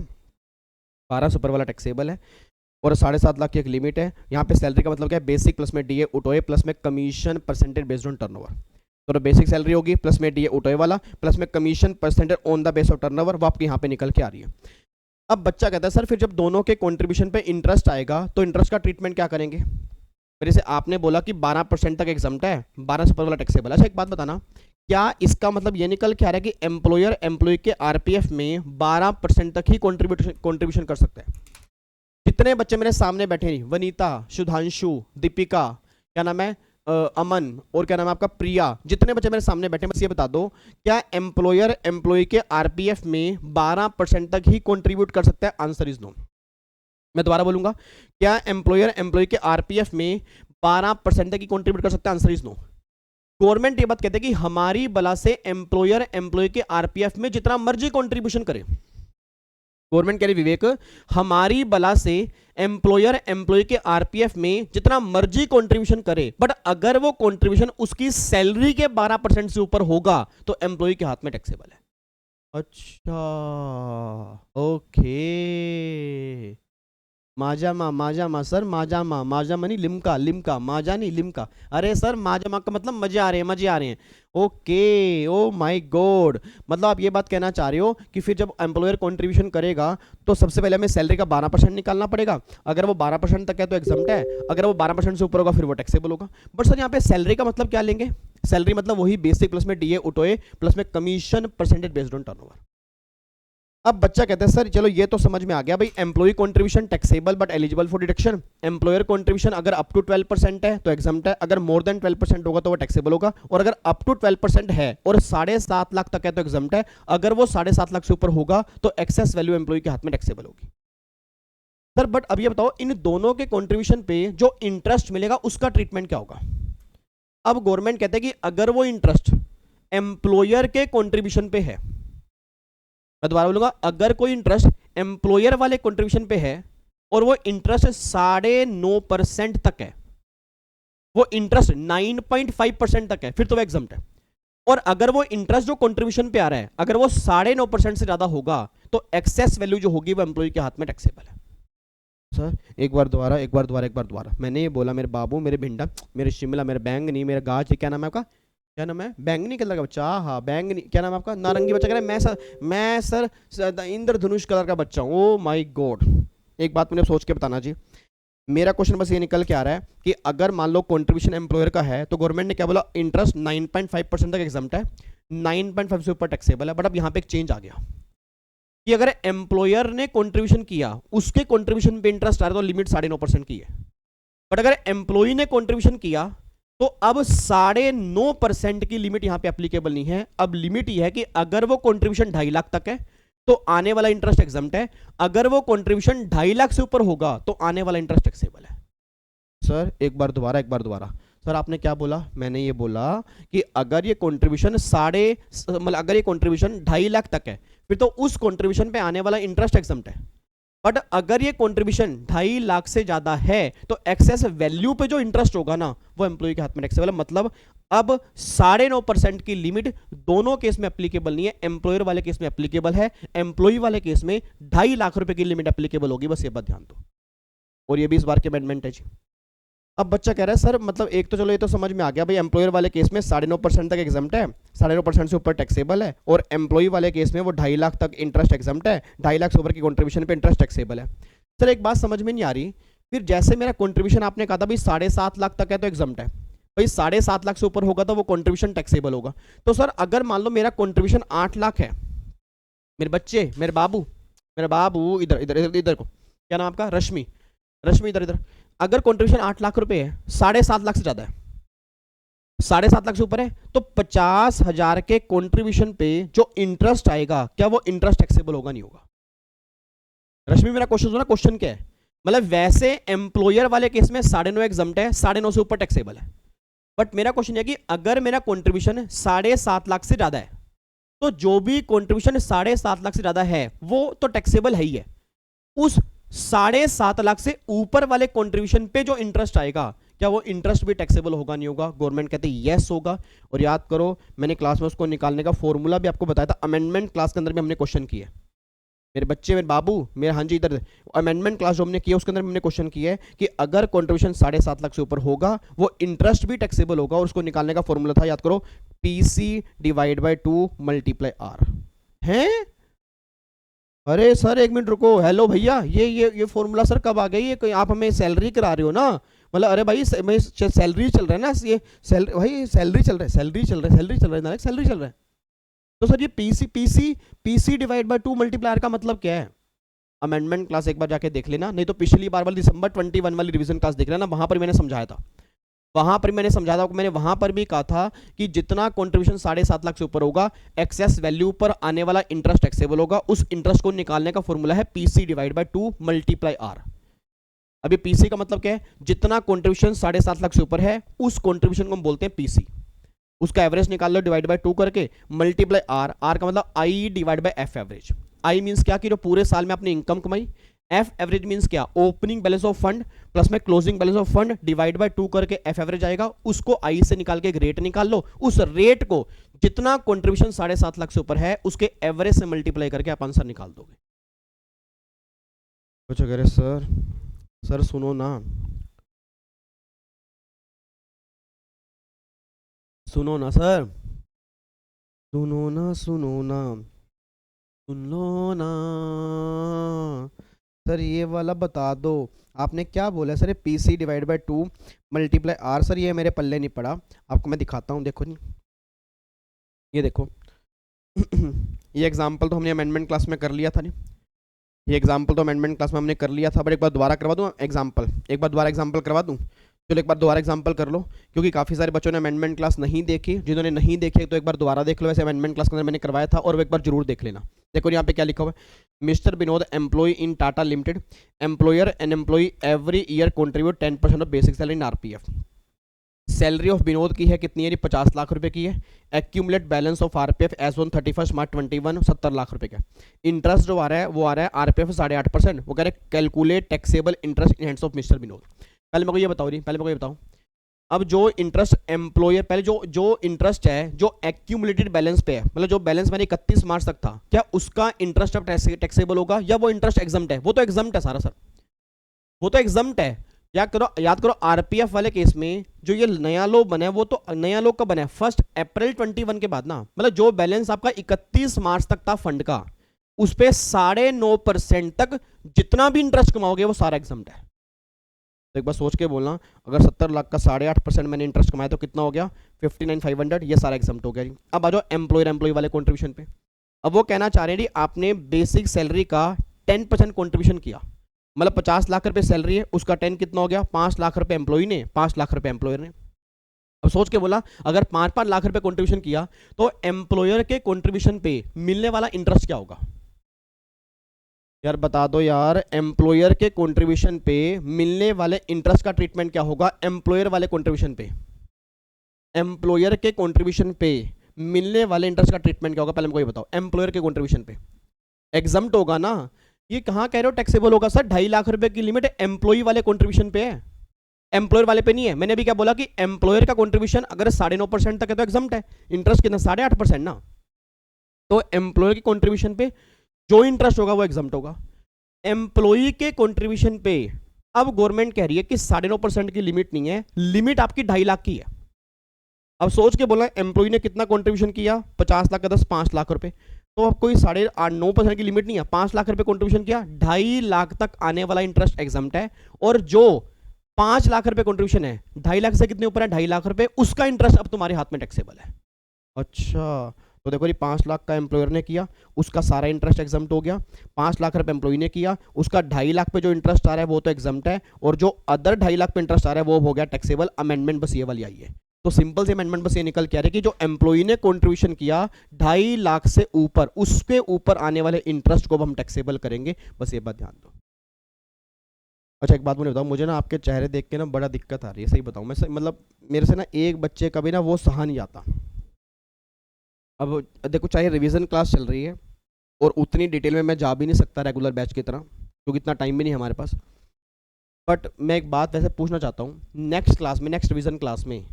12 से ऊपर वाला टैक्सेबल है और 7.5 लाख की एक लिमिट है। यहाँ पे सैलरी का मतलब क्या है? बेसिक प्लस में डीए उठोए प्लस में commission percentage based on turnover. तो बेसिक सैलरी होगी प्लस में डीए उठोए वाला प्लस में commission percentage on the base of turnover, वो आपके यहाँ पे निकल के आ रही है। अब बच्चा कहता है सर फिर जब दोनों के कंट्रीब्यूशन पे इंटरेस्ट आएगा तो इंटरेस्ट का ट्रीटमेंट क्या करेंगे? फिर जैसे आपने बोला कि 12% तक एग्जम्प्ट है, 12 से ऊपर वाला टैक्सेबल। अच्छा एक बात बताना, क्या इसका मतलब ये निकल के आ रहा है कि एम्प्लॉयर एम्प्लॉय के आरपीएफ में 12% तक ही कंट्रीब्यूशन कर सकता है? जितने बच्चे मेरे सामने बैठे हैं, वनीता, सुधांशु, दीपिका, क्या नाम है, अमन और क्या नाम है आपका, प्रिया, जितने बच्चे मेरे सामने बैठे, बस ये बता दो क्या एम्प्लॉयर एम्प्लॉय के आरपीएफ में 12% तक ही कंट्रीब्यूट कर सकता है? Answer is no. मैं दोबारा बोलूंगा, क्या एम्प्लॉयर एम्प्लॉय के आरपीएफ में 12% तक ही कंट्रीब्यूट कर सकता है? Answer is no. गवर्नमेंट ये बात कहते हैं कि हमारी बला से एम्प्लॉयर एम्प्लॉय के आरपीएफ में जितना मर्जी कंट्रीब्यूशन करे। गवर्नमेंट कह रही विवेक, हमारी बला से एम्प्लॉयर एम्प्लॉय के आरपीएफ में जितना मर्जी कंट्रीब्यूशन करे, बट अगर वो कंट्रीब्यूशन उसकी सैलरी के 12% से ऊपर होगा तो एम्प्लॉय के हाथ में टैक्सेबल है। अच्छा, ओके। माजामा सर, माजामा नहीं लिमका, लिमका माजा नहीं लिमका। अरे सर माजामा का मतलब मजे आ रहे हैं, मजे आ रहे हैं। ओके, ओ माय गॉड, मतलब आप ये बात कहना चाह रहे हो कि फिर जब एम्प्लॉयर कंट्रीब्यूशन करेगा तो सबसे पहले हमें सैलरी का 12% निकालना पड़ेगा। अगर वो 12% तक है तो एग्जम्प्ट है, अगर वो 12% से ऊपर होगा फिर वो टैक्सेबल होगा। बट सर यहाँ पे सैलरी का मतलब क्या लेंगे? सैलरी मतलब वही बेसिक प्लस में डीए उठोए प्लस में commission percentage based on turnover. अब बच्चा कहता है सर चलो ये तो समझ में आ गया भाई, employee contribution taxable but eligible for deduction. Employer contribution अगर अप टू 12% है तो एग्जम्प्ट है, अगर मोर देन 12% होगा तो वो टैक्सेबल होगा, और अगर अप टू 12% है और 7.5 लाख तक है तो एग्जम्प्ट है, अगर वो 7.5 लाख से ऊपर होगा तो एक्सेस वैल्यू एम्प्लॉय के हाथ में टैक्सेबल होगी। सर बट अब ये बताओ, इन दोनों के कंट्रीब्यूशन पे जो इंटरेस्ट मिलेगा उसका ट्रीटमेंट क्या होगा? अब गवर्नमेंट कहते हैं कि अगर वो इंटरेस्ट एम्प्लॉयर के कंट्रीब्यूशन पे है, मैं दोबारा बोलूंगा, अगर कोई इंटरेस्ट एम्प्लॉयर वाले कंट्रीब्यूशन पे है और वो इंटरेस्ट 9.5% तक है, वो इंटरेस्ट 9.5% तक है, फिर तो वो एग्जम्प्ट है। और अगर वो इंटरेस्ट जो कंट्रीब्यूशन पे आ रहा है अगर वो 9.5% से ज्यादा होगा तो एक्सेस वैल्यू जो होगी वो एम्प्लॉय के हाथ में टैक्सेबल है। सर एक बार दोबारा, मैंने ये बोला मेरे बाबू, मेरे भिंडा, मेरे शिमला, मेरे बैंगनी, मेरे गाज, क्या नाम है आपका, क्या नाम है, बैंगनी कलर का बच्चा, हाँ बैंगनी, क्या नाम है आपका, नारंगी बच्चा, कह रहा है मैं सर इंद्रधनुष कलर का बच्चा हूँ। ओ माय गॉड, एक बात मुझे सोच के बताना जी, मेरा क्वेश्चन बस ये निकल के आ रहा है कि अगर मान लो कंट्रीब्यूशन एम्प्लॉयर का है तो गवर्नमेंट ने क्या बोला, इंटरेस्ट 9.5% तक एग्जम्प्ट है, 9.5 से ऊपर टैक्सेबल है। बट अब यहाँ पे एक चेंज आ गया कि अगर एम्प्लॉयर ने कंट्रीब्यूशन किया, उसके कंट्रीब्यूशन पे इंटरेस्ट आ रहा है तो लिमिट 9.5% की है, बट अगर एम्प्लॉय ने कंट्रीब्यूशन किया तो अब 9.5% की लिमिट यहां पे एप्लीकेबल नहीं है। अब लिमिट यह है कि अगर वो कंट्रीब्यूशन 2.5 लाख तक है तो आने वाला इंटरेस्ट एग्जम्प्ट है, अगर वो कंट्रीब्यूशन 2.5 लाख से ऊपर होगा तो आने वाला इंटरेस्ट टैक्सेबल है। सर एक बार दोबारा। सर आपने क्या बोला? मैंने ये बोला कि अगर ये कंट्रीब्यूशन मतलब अगर ये कंट्रीब्यूशन 2.5 लाख तक है फिर तो उस कंट्रीब्यूशन पे आने वाला इंटरेस्ट एग्जम्प्ट है। बट अगर ये कंट्रीब्यूशन 2.5 लाख से ज्यादा है तो एक्सेस वैल्यू पे जो इंटरेस्ट होगा ना वो एम्प्लॉय के हाथ में टैक्सेबल है। मतलब अब 9.5% की लिमिट दोनों केस में एप्लीकेबल नहीं है, एम्प्लॉयर वाले केस में एप्लीकेबल है, एम्प्लॉय वाले केस में 2.5 लाख रुपए की लिमिट एप्लीकेबल होगी, बस ये बात ध्यान दो। और ये भी इस बार के अमेंडमेंट है जी। अब बच्चा कह रहा है सर मतलब एक तो चलो ये तो समझ में आ गया भाई, एम्प्लॉयर वाले केस में 9.5% तक एग्जम्प्ट है, 9.5% से ऊपर टैक्सेबल है, और एम्प्लॉय वाले केस में वो 2.5 लाख तक इंटरेस्ट एग्जम्प्ट है, 2.5 लाख से ऊपर की कंट्रीब्यूशन पे इंटरेस्ट टैक्सेबल है। सर एक बात समझ में नहीं आ रही, फिर जैसे मेरा कंट्रीब्यूशन आपने कहा था भाई 7.5 लाख तक है तो एग्जम्प्ट है, भाई 7.5 लाख से ऊपर होगा तो वो कंट्रीब्यूशन टैक्सेबल होगा। तो सर अगर मान लो मेरा कंट्रीब्यूशन 8 लाख है, मेरे बच्चे, मेरे बाबू इधर इधर इधर इधर को, क्या नाम आपका? रश्मि इधर इधर। अगर कंट्रीब्यूशन 8 लाख रुपए है, 7.5 लाख से ज्यादा है, 7.5 लाख से ऊपर है, तो 50,000 के कंट्रीब्यूशन पे जो इंटरेस्ट आएगा क्या वो इंटरेस्ट टैक्सेबल होगा? नहीं होगा। रश्मि मेरा क्वेश्चन सुना, क्वेश्चन क्या है? मतलब वैसे एम्प्लॉयर वाले केस में 9.5 एग्जम्प्ट है, 9.5 से ऊपर टैक्सेबल है, बट मेरा क्वेश्चन है कि अगर मेरा कंट्रीब्यूशन 7.5 लाख से ज्यादा है तो जो भी कंट्रीब्यूशन 7.5 लाख से ज्यादा है वो तो टैक्सेबल है ही है। उस 7.5 लाख से ऊपर वाले कंट्रीब्यूशन पे जो इंटरेस्ट आएगा क्या वो इंटरेस्ट भी टैक्सेबल होगा? नहीं होगा। गवर्नमेंट कहते हैं यस होगा। और याद करो मैंने क्लास में उसको निकालने का फॉर्मूला भी आपको बताया था, अमेंडमेंट क्लास के अंदर भी हमने क्वेश्चन किया है। मेरे बच्चे, मेरे बाबू, मेरे, हाँ जी इधर, अमेंडमेंट क्लास जो हमने किया उसके अंदर हमने क्वेश्चन किया है कि अगर कंट्रीब्यूशन 7.5 लाख से ऊपर होगा वो इंटरेस्ट भी टैक्सेबल होगा, और उसको निकालने का फॉर्मूला था, याद करो, PC divide by 2 multiply R है। अरे सर एक मिनट रुको, हेलो भैया, ये फॉर्मूला सर कब आ गई? ये आप हमें सैलरी करा रहे हो ना? मतलब अरे भाई सैलरी चल रहा है ना, ये सैलरी भाई, सैलरी चल रहा है। तो सर ये पीसी डिवाइड बाय 2 मल्टीप्लायर का मतलब क्या है? अमेंडमेंट क्लास एक बार जाके देख लेना, नहीं तो पिछली बार वाली दिसंबर 21 वाली रिवीजन क्लास देख लेना, वहां पर मैंने समझाया था। मैंने वहां पर भी कहा था कि जितना कंट्रीब्यूशन 7.5 लाख से ऊपर होगा एक्सेस वैल्यू पर आने वाला इंटरेस्ट टैक्सेबल होगा। उस इंटरेस्ट को निकालने का फॉर्मूला है PC divide by 2 multiply R। अभी PC का मतलब क्या है? जितना कंट्रीब्यूशन 7.5 लाख से ऊपर है उस कंट्रीब्यूशन को हम बोलते हैं PC। उसका एवरेज निकाल लो डिवाइड बाय 2 करके, मल्टीप्लाई R का मतलब I divide by F average. I means क्या कि जो पूरे साल में आपने इनकम कमाई, F एवरेज मींस क्या? Opening balance of fund plus में closing balance of fund divide by 2 करके F एवरेज आएगा। उसको I से निकाल के एक रेट निकाल लो, उस रेट को जितना कंट्रीब्यूशन 7.5 लाख से ऊपर है उसके एवरेज से मल्टीप्लाई करके आप आंसर निकाल दोगे। कुछ अगर सर सुनो ना, सुनो ना सर, सुनो ना सुन लो ना सर, ये वाला बता दो आपने क्या बोला sir? PC divide by 2 multiply R। Sir ये मेरे पल्ले नहीं पड़ा, आपको मैं दिखाता हूँ, देखो जी, ये देखो ये एग्जांपल तो हमने अमेंडमेंट क्लास में कर लिया था नहीं, ये एग्जांपल तो अमेंडमेंट क्लास में हमने कर लिया था, बट एक बार दोबारा करवा दूँ एग्जांपल, एक बार दोबारा एग्जांपल करवा दूँ? चलो एक बार दोबारा एग्जांपल कर लो, क्योंकि काफ़ी सारे बच्चों ने अमेंडमेंट क्लास नहीं देखी। जिन्होंने नहीं देखे तो एक बार दोबारा देख लो, वैसे अमेंडमेंट क्लास के अंदर मैंने करवाया था, और वो एक बार जरूर देख लेना। देखो यहाँ पे क्या लिखा हुआ है, mister Vinod employee in Tata limited, employer and employee every year contribute 10% of basic salary in RPF। Salary of Vinod की है कितनी है? 50 लाख रुपए की है। Accumulate balance of RPF as on 31 March 21 70 lakh रुपए का। इंटरेस्ट जो आ रहा है वो आ रहा है RPF 8.5%। वो कह रहे हैं calculate taxable interest in hands of mister Vinod. पहले मेरे को ये बताओ जी, पहले मेरे को ये बताओ, अब जो इंटरेस्ट एम्प्लॉयर, पहले जो इंटरेस्ट है जो एक्यूमुलेटेड बैलेंस पे है, मतलब जो बैलेंस मैंने 31 मार्च तक था, क्या उसका इंटरेस्ट अब टैक्सेबल होगा या वो इंटरेस्ट एग्जम्प्ट है? वो तो एग्जम्प्ट है सारा सर, वो तो एग्जम्प्ट है। याद करो RPF वाले केस में जो ये नया लॉ बना है वो तो नया लॉ कब बना है? 1 अप्रैल 21 के बाद ना। मतलब जो बैलेंस आपका 31 मार्च तक था फंड का, उस पर 9.5% तक जितना भी इंटरेस्ट कमाओगे वो सारा एग्जम्प्ट है। तो एक बार सोच के बोलना, अगर 70 लाख का 8.5% मैंने इंटरेस्ट कमाया तो कितना हो गया? 59,500, ये सारा एग्जम्प्ट हो गया जी। अब आ जाओ एम्प्लॉय वाले कॉन्ट्रीब्यूशन पे। अब वो कहना चाह रहे हैं जी आपने बेसिक सैलरी का 10% कॉन्ट्रीब्यूशन किया, मतलब 50 लाख रुपए सैलरी है, उसका 10 कितना हो गया? 5 लाख रुपए एम्प्लॉय ने, 5 लाख रुपए एम्प्लॉयर ने। अब सोच के बोला अगर 5-5 लाख रुपए कॉन्ट्रीब्यूशन किया तो एम्प्लॉयर के कॉन्ट्रीब्यूशन पे मिलने वाला इंटरेस्ट क्या होगा? यार बता दो यार, एम्प्लॉयर के कंट्रीब्यूशन पे मिलने वाले इंटरेस्ट का ट्रीटमेंट क्या होगा एम्प्लॉयर वाले कंट्रीब्यूशन पे? एम्प्लॉयर के कंट्रीब्यूशन पे मिलने वाले इंटरेस्ट का ट्रीटमेंट क्या होगा, पहले हमको ये बताओ। एम्प्लॉयर के कंट्रीब्यूशन पे एग्जम्प्ट होगा ना, ये कहाँ कह रहे हो टैक्सेबल होगा सर? 2.5 लाख रुपए की लिमिट एम्प्लॉय वाले कंट्रीब्यूशन पे है, एम्प्लॉयर वाले पे नहीं है। मैंने अभी क्या बोला कि एम्प्लॉयर का कंट्रीब्यूशन अगर 9.5% तक है तो एग्जम्प्ट है, इंटरेस्ट कितना 8.5% ना। तो एम्प्लॉयर के कंट्रीब्यूशन पे जो इंटरेस्ट होगा वो एग्जम्प्ट होगा। एम्प्लॉय के कंट्रीब्यूशन पे अब गवर्नमेंट कह रही है कि 9.5% की लिमिट नहीं है, लिमिट आपकी 2.5 लाख की है। अब सोच के बोला एम्प्लॉय ने कितना कंट्रीब्यूशन किया, 50 लाख का 10 5 लाख रुपए, तो अब कोई 9.5% की लिमिट नहीं है, 5 लाख रुपए कंट्रीब्यूशन किया, 2.5 लाख तक आने वाला इंटरेस्ट एग्जम्प्ट है। और जो 5 लाख रुपए कंट्रीब्यूशन है, 2.5 लाख से कितने ऊपर है, 2.5 लाख रुपए, उसका इंटरेस्ट अब तुम्हारे हाथ में टैक्सेबल है। अच्छा, तो देखो ये 5 लाख का एम्प्लॉयर ने किया, उसका सारा इंटरेस्ट एग्जम्प्ट हो गया। 5 लाख रुपए एम्प्लॉय ने किया, उसका 2.5 लाख पे जो इंटरेस्ट आ रहा है वो तो एग्जम्प्ट है, और जो अदर 2.5 लाख पे इंटरेस्ट आ रहा है वो हो गया टैक्सेबल। अमेंडमेंट बस ये वाली आई है। तो सिंपल से अमेंडमेंट बस ये निकल के आ रहा है कि जो एम्प्लॉय ने कंट्रीब्यूशन किया 2.5 लाख से ऊपर, उसके ऊपर आने वाले इंटरेस्ट को हम टैक्सेबल करेंगे। बस ये बात ध्यान दो। अच्छा एक बात मुझे बताओ, मुझे ना आपके चेहरे देख के ना बड़ा दिक्कत आ रही है, सही बताऊं मैं, मतलब मेरे से ना एक बच्चे का भी ना वो सहा नहीं जाता। अब देखो चाहे रिवीजन क्लास चल रही है और उतनी डिटेल में मैं जा भी नहीं सकता रेगुलर बैच की तरह, क्योंकि इतना टाइम भी नहीं है हमारे पास। बट मैं एक बात वैसे पूछना चाहता हूँ, नेक्स्ट क्लास में, नेक्स्ट रिवीजन क्लास में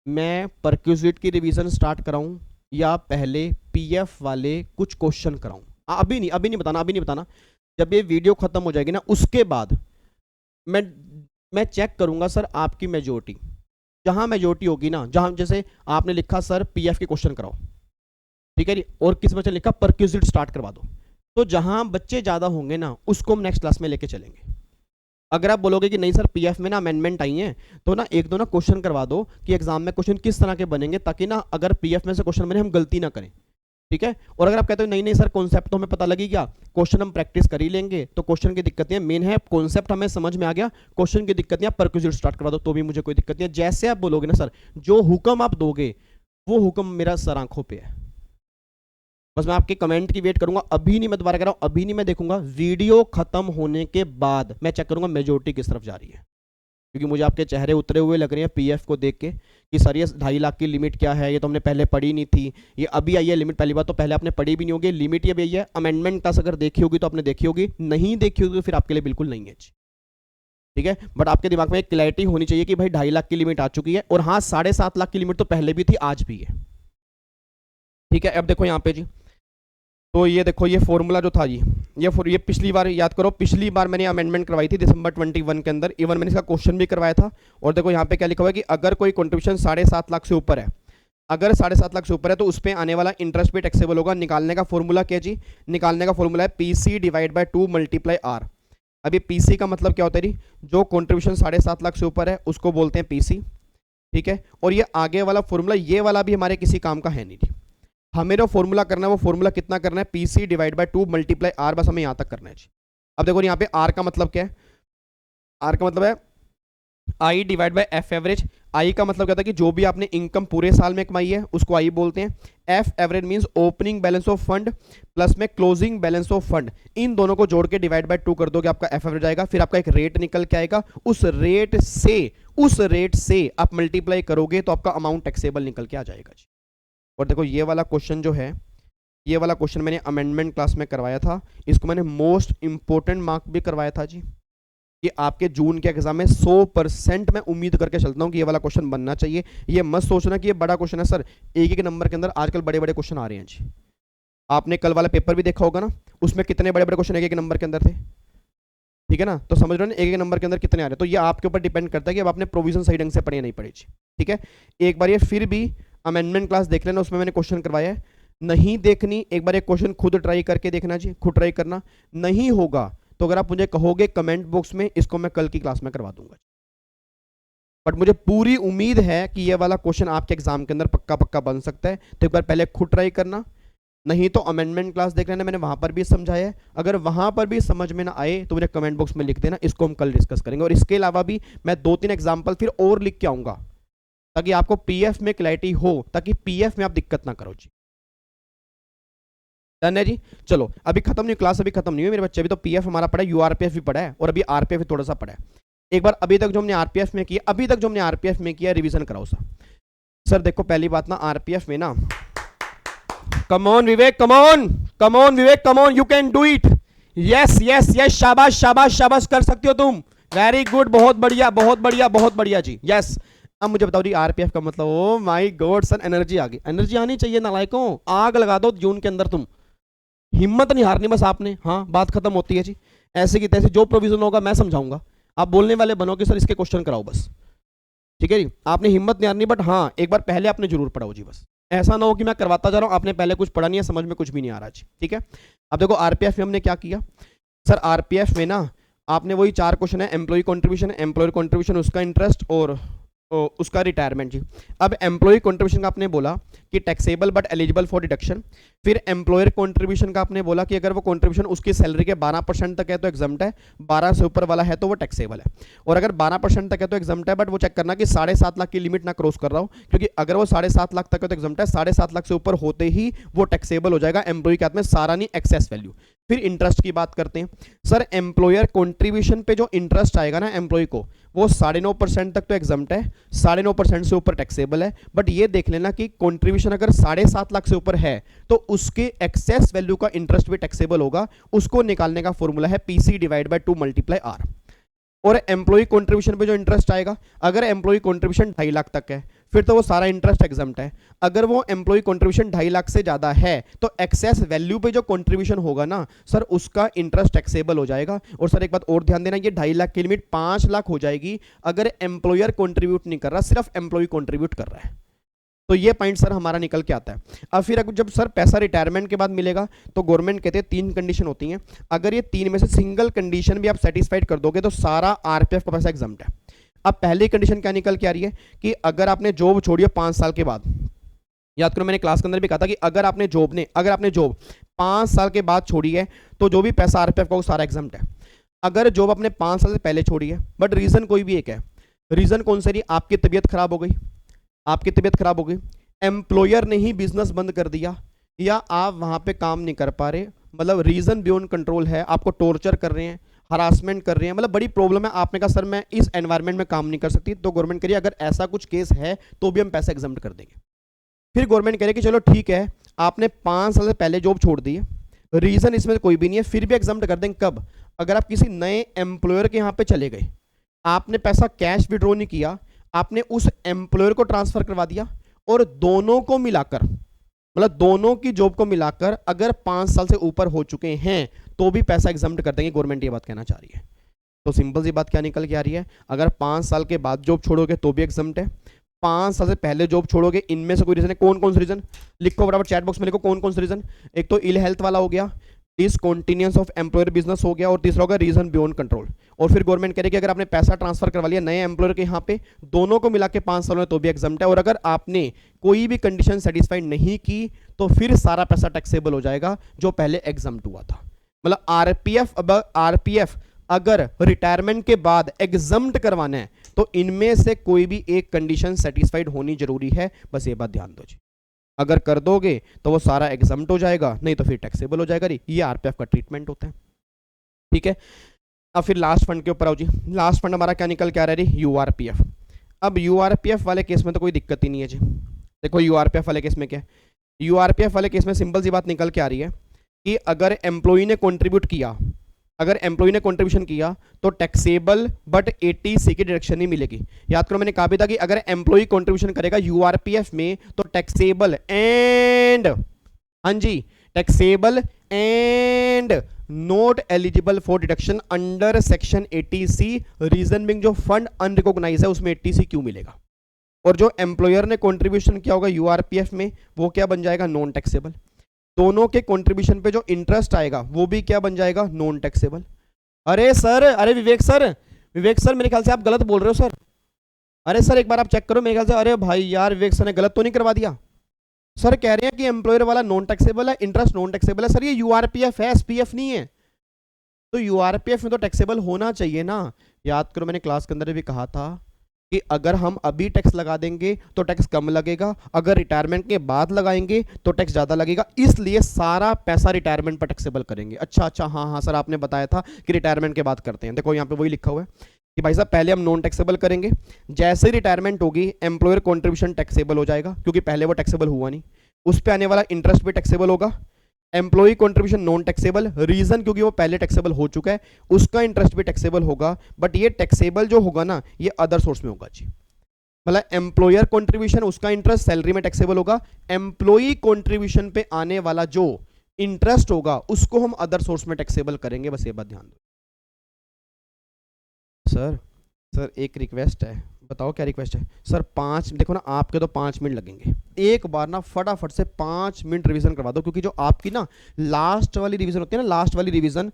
मैं परक्यूजिट की रिवीजन स्टार्ट कराऊं या पहले पीएफ वाले कुछ क्वेश्चन कराऊं? अभी नहीं बताना। जब ये वीडियो खत्म हो जाएगी ना उसके बाद मैं चेक करूंगा सर आपकी मेजोरिटी, जहां मेजोरिटी होगी ना, जहां जैसे आपने लिखा सर पीएफ के क्वेश्चन कराओ, ठीक है जी, और किस बच्चे ने लिखा परक्यूजिट स्टार्ट करवा दो, तो जहां बच्चे ज्यादा होंगे ना उसको हम नेक्स्ट क्लास में लेके चलेंगे। अगर आप बोलोगे कि नहीं सर पीएफ में ना अमेंडमेंट आई है, तो ना एक दो ना क्वेश्चन करवा दो कि एग्जाम में क्वेश्चन किस तरह के बनेंगे, ताकि ना अगर पीएफ में से क्वेश्चन बने हम गलती ना करें, ठीक है। और अगर आप कहते हो नहीं नहीं सर कॉन्सेप्ट तो हमें पता लगी गया, क्वेश्चन हम प्रैक्टिस कर ही लेंगे, तो क्वेश्चन की दिक्कत नहीं है, मेन है कॉन्सेप्ट हमें समझ में आ गया, क्वेश्चन की दिक्कत नहीं है, परक्यूजिट स्टार्ट करवा दो तो भी मुझे कोई दिक्कत नहीं है। जैसे आप बोलोगे ना सर, जो हुक्म आप दोगे वो हुक्म मेरा सर आंखों पे है। बस मैं आपके कमेंट की वेट करूंगा, अभी नहीं, मैं दोबारा कह रहा हूं अभी नहीं, मैं देखूंगा वीडियो खत्म होने के बाद मैं चेक करूंगा मेजोरिटी किस तरफ जा रही है, क्योंकि मुझे आपके चेहरे उतरे हुए लग रहे हैं पीएफ को देख के कि सर ये 2.5 लाख की लिमिट क्या है, ये तो हमने पहले पढ़ी नहीं थी, ये अभी आई है लिमिट, पहली बात तो पहले आपने पढ़ी भी नहीं होगी, लिमिट ये अभी आई है। अमेंडमेंट क्लास अगर देखी होगी तो आपने देखी होगी, नहीं देखी होगी तो फिर आपके लिए बिल्कुल नहीं है, ठीक है। बट आपके दिमाग में एक क्लैरिटी होनी चाहिए कि भाई 2.5 लाख की लिमिट आ चुकी है, और हाँ 7.5 लाख की लिमिट तो पहले भी थी आज भी है, ठीक है। अब देखो यहाँ पे जी, तो ये देखो ये फॉर्मूला जो था जी, ये पिछली बार याद करो, पिछली बार मैंने अमेंडमेंट करवाई थी दिसंबर 21 के अंदर, इवन मैंने इसका क्वेश्चन भी करवाया था। और देखो यहाँ पे क्या लिखा हुआ है कि अगर कोई कंट्रीब्यूशन 7.5 लाख से ऊपर है, अगर 7.5 लाख से ऊपर है तो उस पर आने वाला इंटरेस्ट भी टैक्सेबल होगा। निकालने का फॉर्मूला क्या जी, निकालने का फॉर्मूला है PC divide by 2 multiply r. अब ये पीसी का मतलब क्या होता है जी, जो कंट्रीब्यूशन 7.5 लाख से ऊपर है उसको बोलते हैं पीसी, ठीक है। और ये आगे वाला फॉर्मूला, ये वाला भी हमारे किसी काम का है नहीं जी, हमें जो फॉर्मूला करना है वो फॉर्मूला कितना करना है, PC divide by 2 multiply r, बस हमें यहां तक करना है जी। अब देखो यहाँ पे आर का मतलब क्या है, आर का मतलब है I divide by F average. I का मतलब क्या था कि जो भी आपने इनकम पूरे साल में कमाई है उसको आई बोलते हैं। F average means opening balance of fund plus में क्लोजिंग बैलेंस ऑफ फंड, इन दोनों को जोड़ के डिवाइड बाय 2 कर दोगे आपका एफ एवरेज आएगा। फिर आपका एक रेट निकल के आएगा, उस रेट से आप मल्टीप्लाई करोगे तो आपका अमाउंट टैक्सेबल निकल के आ जाएगा जी। और देखो ये वाला क्वेश्चन जो है, ये वाला क्वेश्चन मैंने अमेंडमेंट क्लास में करवाया था, इसको मैंने मोस्ट इंपोर्टेंट मार्क भी करवाया था जी। ये आपके जून के एग्जाम में 100% मैं उम्मीद करके चलता हूं कि ये वाला क्वेश्चन बनना चाहिए। ये मत सोचना कि ये बड़ा क्वेश्चन है सर, एक एक नंबर के अंदर आजकल बड़े बड़े क्वेश्चन आ रहे हैं जी। आपने कल वाला पेपर भी देखा होगा ना, उसमें कितने बड़े बड़े क्वेश्चन एक एक नंबर के अंदर थे, ठीक है ना। तो समझ रहे हो ना एक एक नंबर के अंदर कितने आ रहे हैं, तो ये आपके ऊपर डिपेंड करता है कि अब आपने प्रोविजन सही ढंग से पढ़े नहीं पढ़े जी, ठीक है। एक बार ये फिर भी अमेंडमेंट क्लास देख लेना, उसमें मैंने क्वेश्चन करवाया है। नहीं देखनी, एक बार एक क्वेश्चन खुद ट्राई करके देखना जी, खुद ट्राई करना। नहीं होगा तो अगर आप मुझे कहोगे कमेंट बॉक्स में, इसको मैं कल की क्लास में करवा दूंगा। बट मुझे पूरी उम्मीद है कि ये वाला क्वेश्चन आपके एग्जाम के अंदर पक्का पक्का बन सकता है, तो एक बार पहले खुद ट्राई करना, नहीं तो अमेंडमेंट क्लास देख लेना, मैंने वहां पर भी समझाया है। अगर वहां पर भी समझ में ना आए तो मुझे कमेंट बॉक्स में लिख देना, इसको हम कल डिस्कस करेंगे। और इसके अलावा भी मैं 2-3 एग्जाम्पल फिर और लिख के आऊंगा, ताकि आपको पीएफ में क्लैरिटी हो, ताकि पीएफ में आप दिक्कत ना करो जी। डन है जी। चलो अभी खत्म नहीं, क्लास अभी खत्म नहीं हुई मेरे बच्चे, अभी तो पीएफ हमारा पड़ा है, यूआरपीएफ भी पड़ा है और अभी आरपीएफ भी थोड़ा सा पड़ा है। एक बार अभी तक जो हमने आरपीएफ में किया, अभी तक जो हमने आरपीएफ में किया रिवीजन कराओ सर। सर देखो पहली बात ना, आरपीएफ में ना, come on Vivek, come on Vivek, come on, you can do it, yes yes yes, शाबाश शाबाश शाबाश, कर सकते हो तुम, वेरी गुड, बहुत बढ़िया बहुत बढ़िया बहुत बढ़िया जी, यस। अब मुझे बताओ जी आरपीएफ का मतलब, oh my God sir, energy आ गई, एनर्जी आनी चाहिए नालायकों, आग लगा दो जून के अंदर, तुम हिम्मत नहीं हारनी बस आपने, हाँ बात खत्म होती है जी। ऐसे की तैसे जो प्रोविजन होगा मैं समझाऊंगा, आप बोलने वाले बनो कि सर इसके क्वेश्चन कराओ बस, ठीक है जी। आपने हिम्मत नहीं हारनी, बट हाँ एक बार पहले आपने जरूर पढ़ाओ जी, बस ऐसा ना हो कि मैं करवाता जा रहा हूं, आपने पहले कुछ पढ़ा नहीं है, समझ में कुछ भी नहीं आ रहा जी, ठीक है। अब देखो आरपीएफ में हमने क्या किया सर, आरपीएफ में ना आपने वही 4 क्वेश्चन है, एम्प्लॉय कंट्रीब्यूशन, एम्प्लॉयर कंट्रीब्यूशन, उसका इंटरेस्ट और उसका रिटायरमेंट जी। अब एम्प्लॉय कंट्रीब्यूशन का आपने बोला कि taxable but eligible for deduction, फिर एम्प्लॉयर कंट्रीब्यूशन का आपने बोला कि अगर वो कंट्रीब्यूशन उसकी सैलरी के 12% तक है तो एग्जम्प्ट है, 12 से ऊपर वाला है तो वो टैक्सेबल है, और अगर 12% तक है तो एग्जम्प्ट है, बट वो चेक करना कि 7.5 लाख की लिमिट ना क्रॉस कर रहा हो, क्योंकि अगर वो 7.5 लाख तक है तो एग्जम्प्ट है, 7.5 लाख से ऊपर होते ही वो टैक्सेबल हो जाएगा एम्प्लॉय के हाथ में, सारा नहीं एक्सेस वैल्यू। फिर इंटरेस्ट की बात करते हैं सर, एम्प्लॉयर कंट्रीब्यूशन पे जो इंटरेस्ट आएगा ना एम्प्लॉय को, वो 9.5% तक तो एग्जम्प्ट है, 9.5% से ऊपर टैक्सेबल है, बट ये देख लेना कि कंट्रीब्यूशन अगर 7.5 लाख से ऊपर है तो उसके एक्सेस वैल्यू का इंटरेस्ट भी टैक्सेबल होगा, उसको निकालने का फॉर्मूला है PC divide by 2 multiply r. और एम्प्लॉय कंट्रीब्यूशन पे जो इंटरेस्ट आएगा, अगर एम्प्लॉय कंट्रीब्यूशन 2.5 लाख तक है फिर तो वो सारा इंटरेस्ट एग्जम्प्ट है, अगर वो एम्प्लॉय कंट्रीब्यूशन 2.5 लाख से ज्यादा है तो एक्सेस वैल्यू पे जो कंट्रीब्यूशन होगा ना सर, उसका इंटरेस्ट टैक्सेबल हो जाएगा। और सर एक बात और ध्यान देना, ये 2.5 लाख की लिमिट 5 लाख हो जाएगी अगर एम्प्लॉयर कंट्रीब्यूट नहीं कर रहा, सिर्फ एम्प्लॉय कंट्रीब्यूट कर रहा है। तो ये पॉइंट सर हमारा निकल के आता है। अब फिर जब सर पैसा रिटायरमेंट के बाद मिलेगा तो गवर्नमेंट कहते हैं 3 कंडीशन होती हैं, अगर ये 3 में से सिंगल कंडीशन भी आप सेटिस्फाइड कर दोगे तो सारा आरपीएफ का पैसा एग्जम्प्ट है। अब पहली कंडीशन क्या निकल के आ रही है कि अगर आपने जॉब छोड़ी है 5 साल के बाद, याद करो मैंने क्लास के अंदर भी कहा था कि अगर आपने जॉब 5 साल के बाद छोड़ी है तो जो भी पैसा आरपीएफ का वो सारा एग्जम्प्ट है। अगर जॉब आपने 5 साल से पहले छोड़ी है बट रीजन कोई भी एक है, रीजन कौन सा, आपकी तबीयत खराब हो गई, आपकी तबीयत खराब हो गई, एम्प्लॉयर ने ही बिजनेस बंद कर दिया, या आप वहां पे काम नहीं कर पा रहे, मतलब रीजन बियॉन्ड कंट्रोल है, आपको टॉर्चर कर रहे हैं, हरासमेंट कर रहे हैं, मतलब बड़ी प्रॉब्लम है, आपने कहा सर मैं इस एनवायरनमेंट में काम नहीं कर सकती, तो गवर्नमेंट कह रही है अगर ऐसा कुछ केस है तो भी हम पैसा एग्जम्प्ट कर देंगे। फिर गवर्नमेंट कह रही है कि चलो ठीक है, आपने 5 साल से पहले जॉब छोड़ दी है, रीजन इसमें कोई भी नहीं है, फिर भी एग्जम्प्ट कर देंगे। कब? अगर आप किसी नए एम्प्लॉयर के यहाँ पे चले गए, आपने पैसा कैश विड्रॉ नहीं किया, आपने उस एम्प्लॉयर को ट्रांसफर करवा दिया, और दोनों को मिलाकर, मतलब दोनों की जॉब को मिलाकर अगर 5 साल से ऊपर हो चुके हैं तो भी पैसा एग्जम्प्ट कर देंगे, गवर्नमेंट ये बात कहना चाह रही है। तो सिंपल सी बात क्या निकल के आ रही है, अगर 5 साल के बाद जॉब छोड़ोगे तो भी एग्जम्प्ट है, 5 साल से पहले जॉब छोड़ोगे, इनमें से कोई रीजन है, कौन कौन से रीजन लिखो बराबर चैट बॉक्स में लिखो, कौन कौन से रीजन। एक तो इल हेल्थ वाला हो गया, डिसकंटिन्यूअंस ऑफ एम्प्लॉयर बिजनेस हो गया, और तीसरा होगा रीजन बियॉन्ड कंट्रोल। और फिर गवर्नमेंट कह रही है कि अगर आपने पैसा ट्रांसफर करवा लिया नए एम्प्लॉयर के यहाँ पे, दोनों को मिला के 5 सालों में तो भी एग्जम्प्ट है, और अगर आपने कोई भी कंडीशन सेटिस्फाइड नहीं की तो फिर सारा पैसा टैक्सेबल हो जाएगा जो पहले एग्जम्प्ट हुआ था। मतलब आरपीएफ अगर रिटायरमेंट के बाद एग्जम्प्ट करवाना है तो इनमें से कोई भी एक कंडीशन सेटिस्फाइड होनी जरूरी है, बस ये बात ध्यान दो जी। अगर कर दोगे तो वो सारा एग्जम्प्ट हो जाएगा, नहीं तो फिर टैक्सेबल हो जाएगा। ये आरपीएफ का ट्रीटमेंट होता है, ठीक है। अब फिर लास्ट फंड के ऊपर आओ जी। लास्ट फंड हमारा क्या निकल के आ रहा है, यूआरपीएफ। अब यूआरपीएफ वाले केस में तो कोई दिक्कत ही नहीं है जी। देखो यूआरपीएफ वाले केस में क्या है, यूआरपीएफ वाले केस में सिंपल सी बात निकल के आ रही है कि अगर एम्प्लॉई ने कंट्रीब्यूट किया, अगर एम्प्लॉई ने कंट्रीब्यूशन किया तो टैक्सेबल बट 80C की डिडक्शन नहीं मिलेगी। याद करो मैंने कहा भी था कि अगर एम्प्लॉई कंट्रीब्यूशन करेगा यूआरपीएफ में तो टैक्सेबल एंड, हाँ जी, taxable and not eligible for deduction under section 80C, reason being जो फंड अनरिकॉग्नाइज है उसमें 80C क्यों मिलेगा। और जो एम्प्लॉयर ने कंट्रीब्यूशन किया होगा यूआरपीएफ में वो क्या बन जाएगा, नॉन टैक्सेबल। दोनों के कंट्रीब्यूशन पे जो इंटरेस्ट आएगा वो भी क्या बन जाएगा, नॉन टैक्सेबल। अरे सर, अरे विवेक सर मेरे ख्याल से आप गलत बोल रहे हो सर। अरे सर एक बार आप चेक करो मेरे ख्याल से, अरे भाई यार विवेक सर ने गलत तो नहीं करवा दिया। सर कह रहे हैं कि एम्प्लॉयर वाला नॉन टैक्सेबल है, इंटरेस्ट नॉन टैक्सेबल है। सर ये यूआरपीएफ है, एसपीएफ नहीं है, तो यूआरपीएफ में तो टैक्सेबल होना चाहिए ना। याद करो मैंने क्लास के अंदर भी कहा था कि अगर हम अभी टैक्स लगा देंगे तो टैक्स कम लगेगा, अगर रिटायरमेंट के बाद लगाएंगे तो टैक्स ज़्यादा लगेगा, इसलिए सारा पैसा रिटायरमेंट पर टैक्सेबल करेंगे। अच्छा अच्छा, हाँ हाँ सर, आपने बताया था कि रिटायरमेंट के बाद करते हैं। देखो यहाँ पे वही लिखा हुआ है कि भाई साहब पहले हम नॉन टैक्सेबल करेंगे, जैसे ही रिटायरमेंट होगी एम्प्लॉयर कॉन्ट्रीब्यूशन टैक्सेबल हो जाएगा, क्योंकि पहले वो टैक्सेबल हुआ नहीं, उस पर आने वाला इंटरेस्ट भी टैक्सेबल होगा। Employee contribution non taxable, reason क्योंकि वो पहले टैक्सेबल हो चुका है, उसका इंटरेस्ट भी टैक्सेबल होगा, बट ये टैक्सेबल जो होगा ना ये अदर सोर्स में होगा जी। मतलब एम्प्लॉयर कंट्रीब्यूशन उसका इंटरेस्ट सैलरी में टैक्सेबल होगा, एम्प्लॉई कंट्रीब्यूशन पे आने वाला जो इंटरेस्ट होगा उसको हम अदर सोर्स में टैक्सेबल करेंगे, बस ये बात ध्यान दो। सर सर एक रिक्वेस्ट है, बताओ क्या रिक्वेस्ट है सर? 5 देखो ना, आपके तो 5 मिनट लगेंगे, एक बार ना फटाफट से 5 मिनट रिवीजन करवा दो, क्योंकि जो आपकी ना लास्ट वाली रिवीजन होती है ना, लास्ट वाली रिवीजन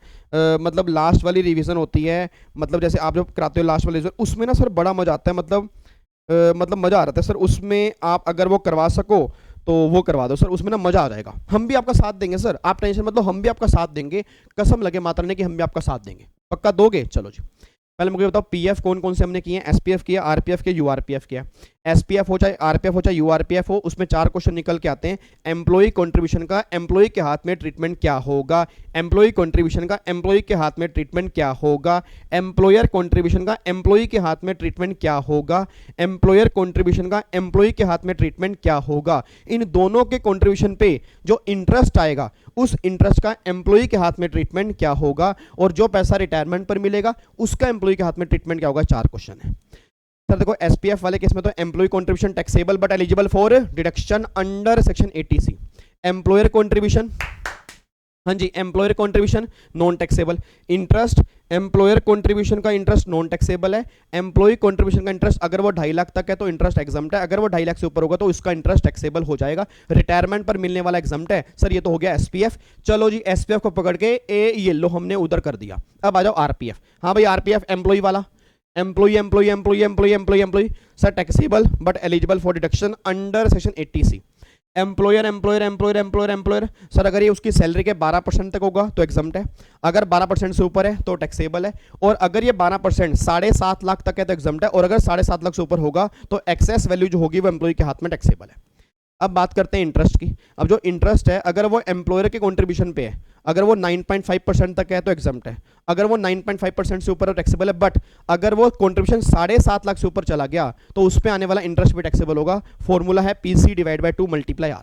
मतलब लास्ट वाली रिवीजन होती है, मतलब जैसे आप जो कराते हो लास्ट वाली रिवीजन, उसमें ना सर बड़ा मजा आता है, मतलब मजा आ रहा है सर उसमें। आप अगर वो करवा सको तो वो करवा दो सर, उसमें ना मजा आ जाएगा, हम भी आपका साथ देंगे सर, आप टेंशन मतलब हम भी आपका साथ देंगे, कसम लगे माता रानी कि हम भी आपका साथ देंगे। पक्का दोगे? चलो जी, पहले मुझे बताओ पीएफ कौन कौन से हमने किए हैं? एसपीएफ किया, आरपीएफ किया, यूआरपीएफ किया। एसपीएफ हो चाहे आरपीएफ हो चाहे यूआरपीएफ हो, उसमें 4 क्वेश्चन निकल के आते हैं। एम्प्लॉय कंट्रीब्यूशन का एम्प्लॉय के हाथ में ट्रीटमेंट क्या होगा, एम्प्लॉय कंट्रीब्यूशन का एम्प्लॉय के हाथ में ट्रीटमेंट क्या होगा, एम्प्लॉयर कंट्रीब्यूशन का एम्प्लॉय के हाथ में ट्रीटमेंट क्या होगा, एम्प्लॉयर कंट्रीब्यूशन का एम्प्लॉय के हाथ में ट्रीटमेंट क्या होगा। इन दोनों के कंट्रीब्यूशन पे जो इंटरेस्ट आएगा उस इंटरेस्ट का एम्प्लॉय के हाथ में ट्रीटमेंट क्या होगा, और जो पैसा रिटायरमेंट पर मिलेगा उसका एम्प्लॉय के हाथ में ट्रीटमेंट क्या होगा। 4 क्वेश्चन है सर। देखो एसपीएफ वाले केस में तो employ contribution taxable but eligible for deduction under section 80C। Employer contribution, हाँ जी, employer contribution non taxable. Interest, employer contribution का इंटरेस्ट नॉन टैक्सेबल है, एम्प्लॉय कंट्रीब्यूशन का इंटरेस्ट अगर वो 2.5 लाख तक है तो इंटरेस्ट एग्जम्प्ट है, अगर वो 2.5 लाख से ऊपर होगा तो उसका इंटरेस्ट टैक्सेबल हो जाएगा। रिटायरमेंट पर मिलने वाला एग्जम्प्ट है सर, ये तो हो गया एसपीएफ। चलो जी, एसपीएफ को पकड़ के ये लो हमने उधर कर दिया। अब आ जाओ आरपीएफ। हाँ भाई आरपीएफ एम्प्लॉय वाला, employee employee employee employee employee employee sir taxable but eligible for deduction under section 80C। Employer employer employer employer employer sir अगर ये उसकी सैलरी के 12% तक होगा तो एग्जम्प्ट है, अगर 12% से ऊपर है तो टैक्सेबल है, और अगर ये 12% 7.5 लाख तक है तो एग्जम्प्ट है, और अगर 7.5 लाख से ऊपर होगा तो एक्सेस वैल्यू जो होगी वो एम्प्लॉय के हाथ में टैक्सेबल है। अब बात करते हैं इंटरेस्ट की। अब जो इंटरेस्ट है अगर वो एम्प्लॉयर के कंट्रीब्यूशन पे है, अगर वो 9.5% तक है तो एग्जम्प्ट है, अगर वो 9.5% से ऊपर है टैक्सेबल है, बट अगर वो कंट्रीब्यूशन 7.5 लाख से ऊपर चला गया तो उस पर आने वाला इंटरेस्ट भी टैक्सेबल होगा। फॉर्मूला है PC/2 × R।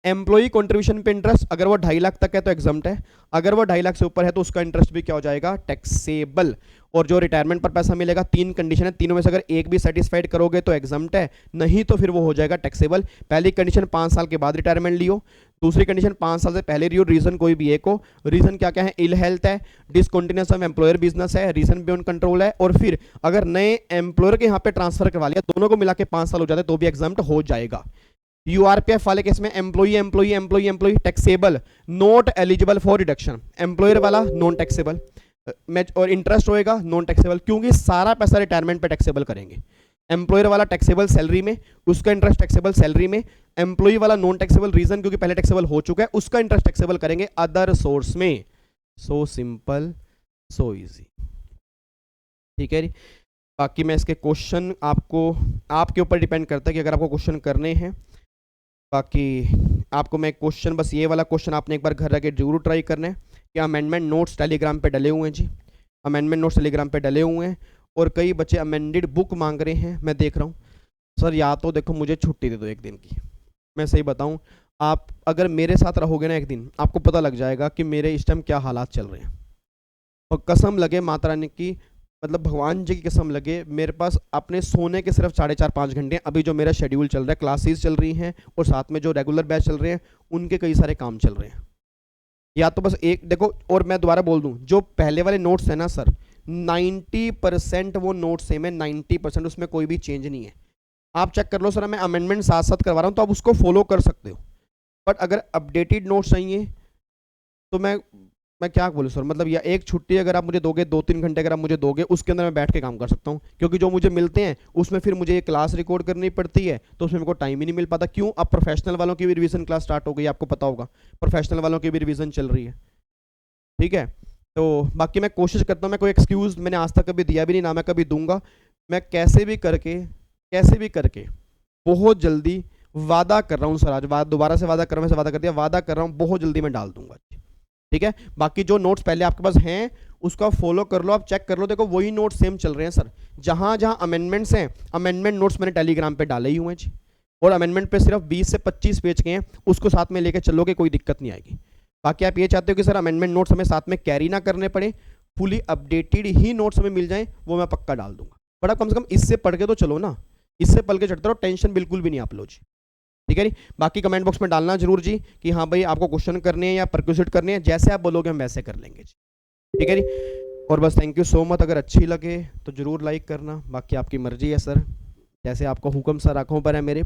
एम्प्लॉई कंट्रीब्यूशन पे इंटरेस्ट अगर वो 2.5 लाख तक है तो एग्जम्प्ट है, अगर वो 2.5 लाख से ऊपर है तो उसका इंटरेस्ट भी क्या हो जाएगा, टैक्सेबल। और जो रिटायरमेंट पर पैसा मिलेगा, 3 कंडीशन है, तीनों में से अगर एक भी सेटिस्फाइड करोगे तो एग्जम्प्ट है, नहीं तो फिर वो हो जाएगा टैक्सेबल। पहली कंडीशन 5 साल के बाद रिटायरमेंट लियो, दूसरी कंडीशन 5 साल से पहले लियो, रीजन कोई भी एक हो। रीजन क्या क्या है, इल हेल्थ है, डिसकंटिन्यूस ऑफ एम्प्लॉयर बिजनेस है, रीजन बियॉन्ड कंट्रोल है, और फिर अगर नए एम्प्लॉयर के यहाँ पे ट्रांसफर करवा लिया, दोनों को मिला के 5 साल हो जाते तो भी एग्जम्प्ट हो जाएगा। यूआरपीएफ वाले केस में employee employee employee employee taxable not eligible for reduction, employer वाला नॉन टैक्सेबल, और इंटरेस्ट होएगा नॉन टैक्सेबल, क्योंकि सारा पैसा रिटायरमेंट पे टैक्सेबल करेंगे। एम्प्लॉयर वाला टैक्सेबल सैलरी में, उसका इंटरेस्ट टैक्सेबल सैलरी में, एम्प्लॉई वाला नॉन टैक्सेबल, रीजन क्योंकि पहले टैक्सेबल हो चुका है, उसका इंटरेस्ट टैक्सेबल करेंगे अदर सोर्स में। सो सिंपल सो इजी, ठीक है जी। बाकी मैं इसके क्वेश्चन आपको आपके ऊपर डिपेंड करता है कि अगर आपको क्वेश्चन करने हैं। बाकी आपको मैं क्वेश्चन, बस ये वाला क्वेश्चन आपने एक बार घर रह जरूर ट्राई करना है कि अमेंडमेंट नोट्स टेलीग्राम पे डले हुए हैं जी, अमेंडमेंट नोट्स टेलीग्राम पे डले हुए हैं, और कई बच्चे अमेंडेड बुक मांग रहे हैं। मैं देख रहा हूँ सर, या तो देखो मुझे छुट्टी दे दो एक दिन की। मैं सही बताऊँ, आप अगर मेरे साथ रहोगे ना एक दिन, आपको पता लग जाएगा कि मेरे इस टाइम क्या हालात चल रहे हैं, और कसम लगे माता रानी की, मतलब भगवान जी की कसम लगे, मेरे पास अपने सोने के सिर्फ 4.5-5 घंटे। अभी जो मेरा शेड्यूल चल रहा है, क्लासेस चल रही हैं, और साथ में जो रेगुलर बैच चल रहे हैं उनके कई सारे काम चल रहे हैं। या तो बस एक देखो, और मैं दोबारा बोल दूं, जो पहले वाले नोट्स है ना सर, 90% वो नोट्स सेम है, 90% उसमें कोई भी चेंज नहीं है। आप चेक कर लो सर, मैं अमेंडमेंट साथ साथ करवा रहा हूँ तो आप उसको फॉलो कर सकते हो, बट अगर अपडेटेड नोट्स चाहिए तो मैं क्या बोलूँ सर, मतलब या एक छुट्टी अगर आप मुझे दोगे, 2-3 घंटे अगर आप मुझे दोगे, उसके अंदर मैं बैठ के काम कर सकता हूँ, क्योंकि जो मुझे मिलते हैं उसमें फिर मुझे ये क्लास रिकॉर्ड करनी पड़ती है, तो उसमें मेरे को टाइम ही नहीं मिल पाता। क्यों? अब प्रोफेशनल वालों की भी रिवीजन क्लास स्टार्ट हो गई, आपको पता होगा, प्रोफेशनल वालों की भी रिवीजन चल रही है, ठीक है। तो बाकी मैं कोशिश करता हूँ, मैं कोई एक्सक्यूज़ मैंने आज तक कभी दिया भी नहीं, ना मैं कभी दूंगा। मैं कैसे भी करके बहुत जल्दी वादा कर रहा हूँ सर, आज दोबारा से वादा कर रहा हूँ, वादा कर दिया, वादा कर रहा हूँ बहुत जल्दी मैं डाल दूंगा। ठीक है, बाकी जो नोट्स पहले आपके पास हैं उसको फॉलो कर लो, आप चेक कर लो, देखो वही नोट्स सेम चल रहे हैं सर। जहां जहां अमेंडमेंट्स हैं, अमेंडमेंट नोट्स मैंने टेलीग्राम पे डाले ही हुए हैं जी, और अमेंडमेंट पे सिर्फ 20 से 25 पेज के हैं, उसको साथ में लेके चलोगे कोई दिक्कत नहीं आएगी। बाकी आप ये चाहते हो कि सर अमेंडमेंट नोट्स हमें साथ में कैरी ना करने पड़े, फुली अपडेटेड ही नोट्स हमें मिल जाए, वो मैं पक्का डाल दूंगा। बट आप कम से कम इससे पढ़ के तो चलो ना, इससे पढ़ के चढ़ते रहो, टेंशन बिल्कुल भी नहीं आप लो जी। ठीक है जी, बाकी कमेंट बॉक्स में डालना जरूर जी कि हाँ भाई आपको क्वेश्चन करने हैं या परक्यूसिट करने हैं, जैसे आप बोलोगे हम वैसे कर लेंगे जी। ठीक है जी, और बस थैंक यू सो मच। अगर अच्छी लगे तो जरूर लाइक करना, बाकी आपकी मर्जी है सर, जैसे आपका हुक्म सर आंखों पर है मेरे।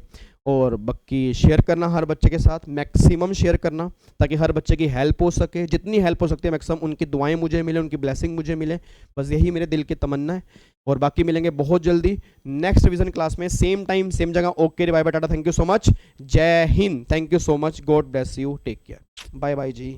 और बाकी शेयर करना हर बच्चे के साथ, मैक्सिमम शेयर करना ताकि हर बच्चे की हेल्प हो सके, जितनी हेल्प हो सकती है मैक्सिमम, उनकी दुआएं मुझे मिले, उनकी ब्लेसिंग मुझे मिले, बस यही मेरे दिल की तमन्ना है। और बाकी मिलेंगे बहुत जल्दी नेक्स्ट रिवीजन क्लास में, सेम टाइम सेम जगह। ओके, बाय बाय, टाटा, थैंक यू सो मच, जय हिंद, thank you so much, God bless you, take care, bye bye ji.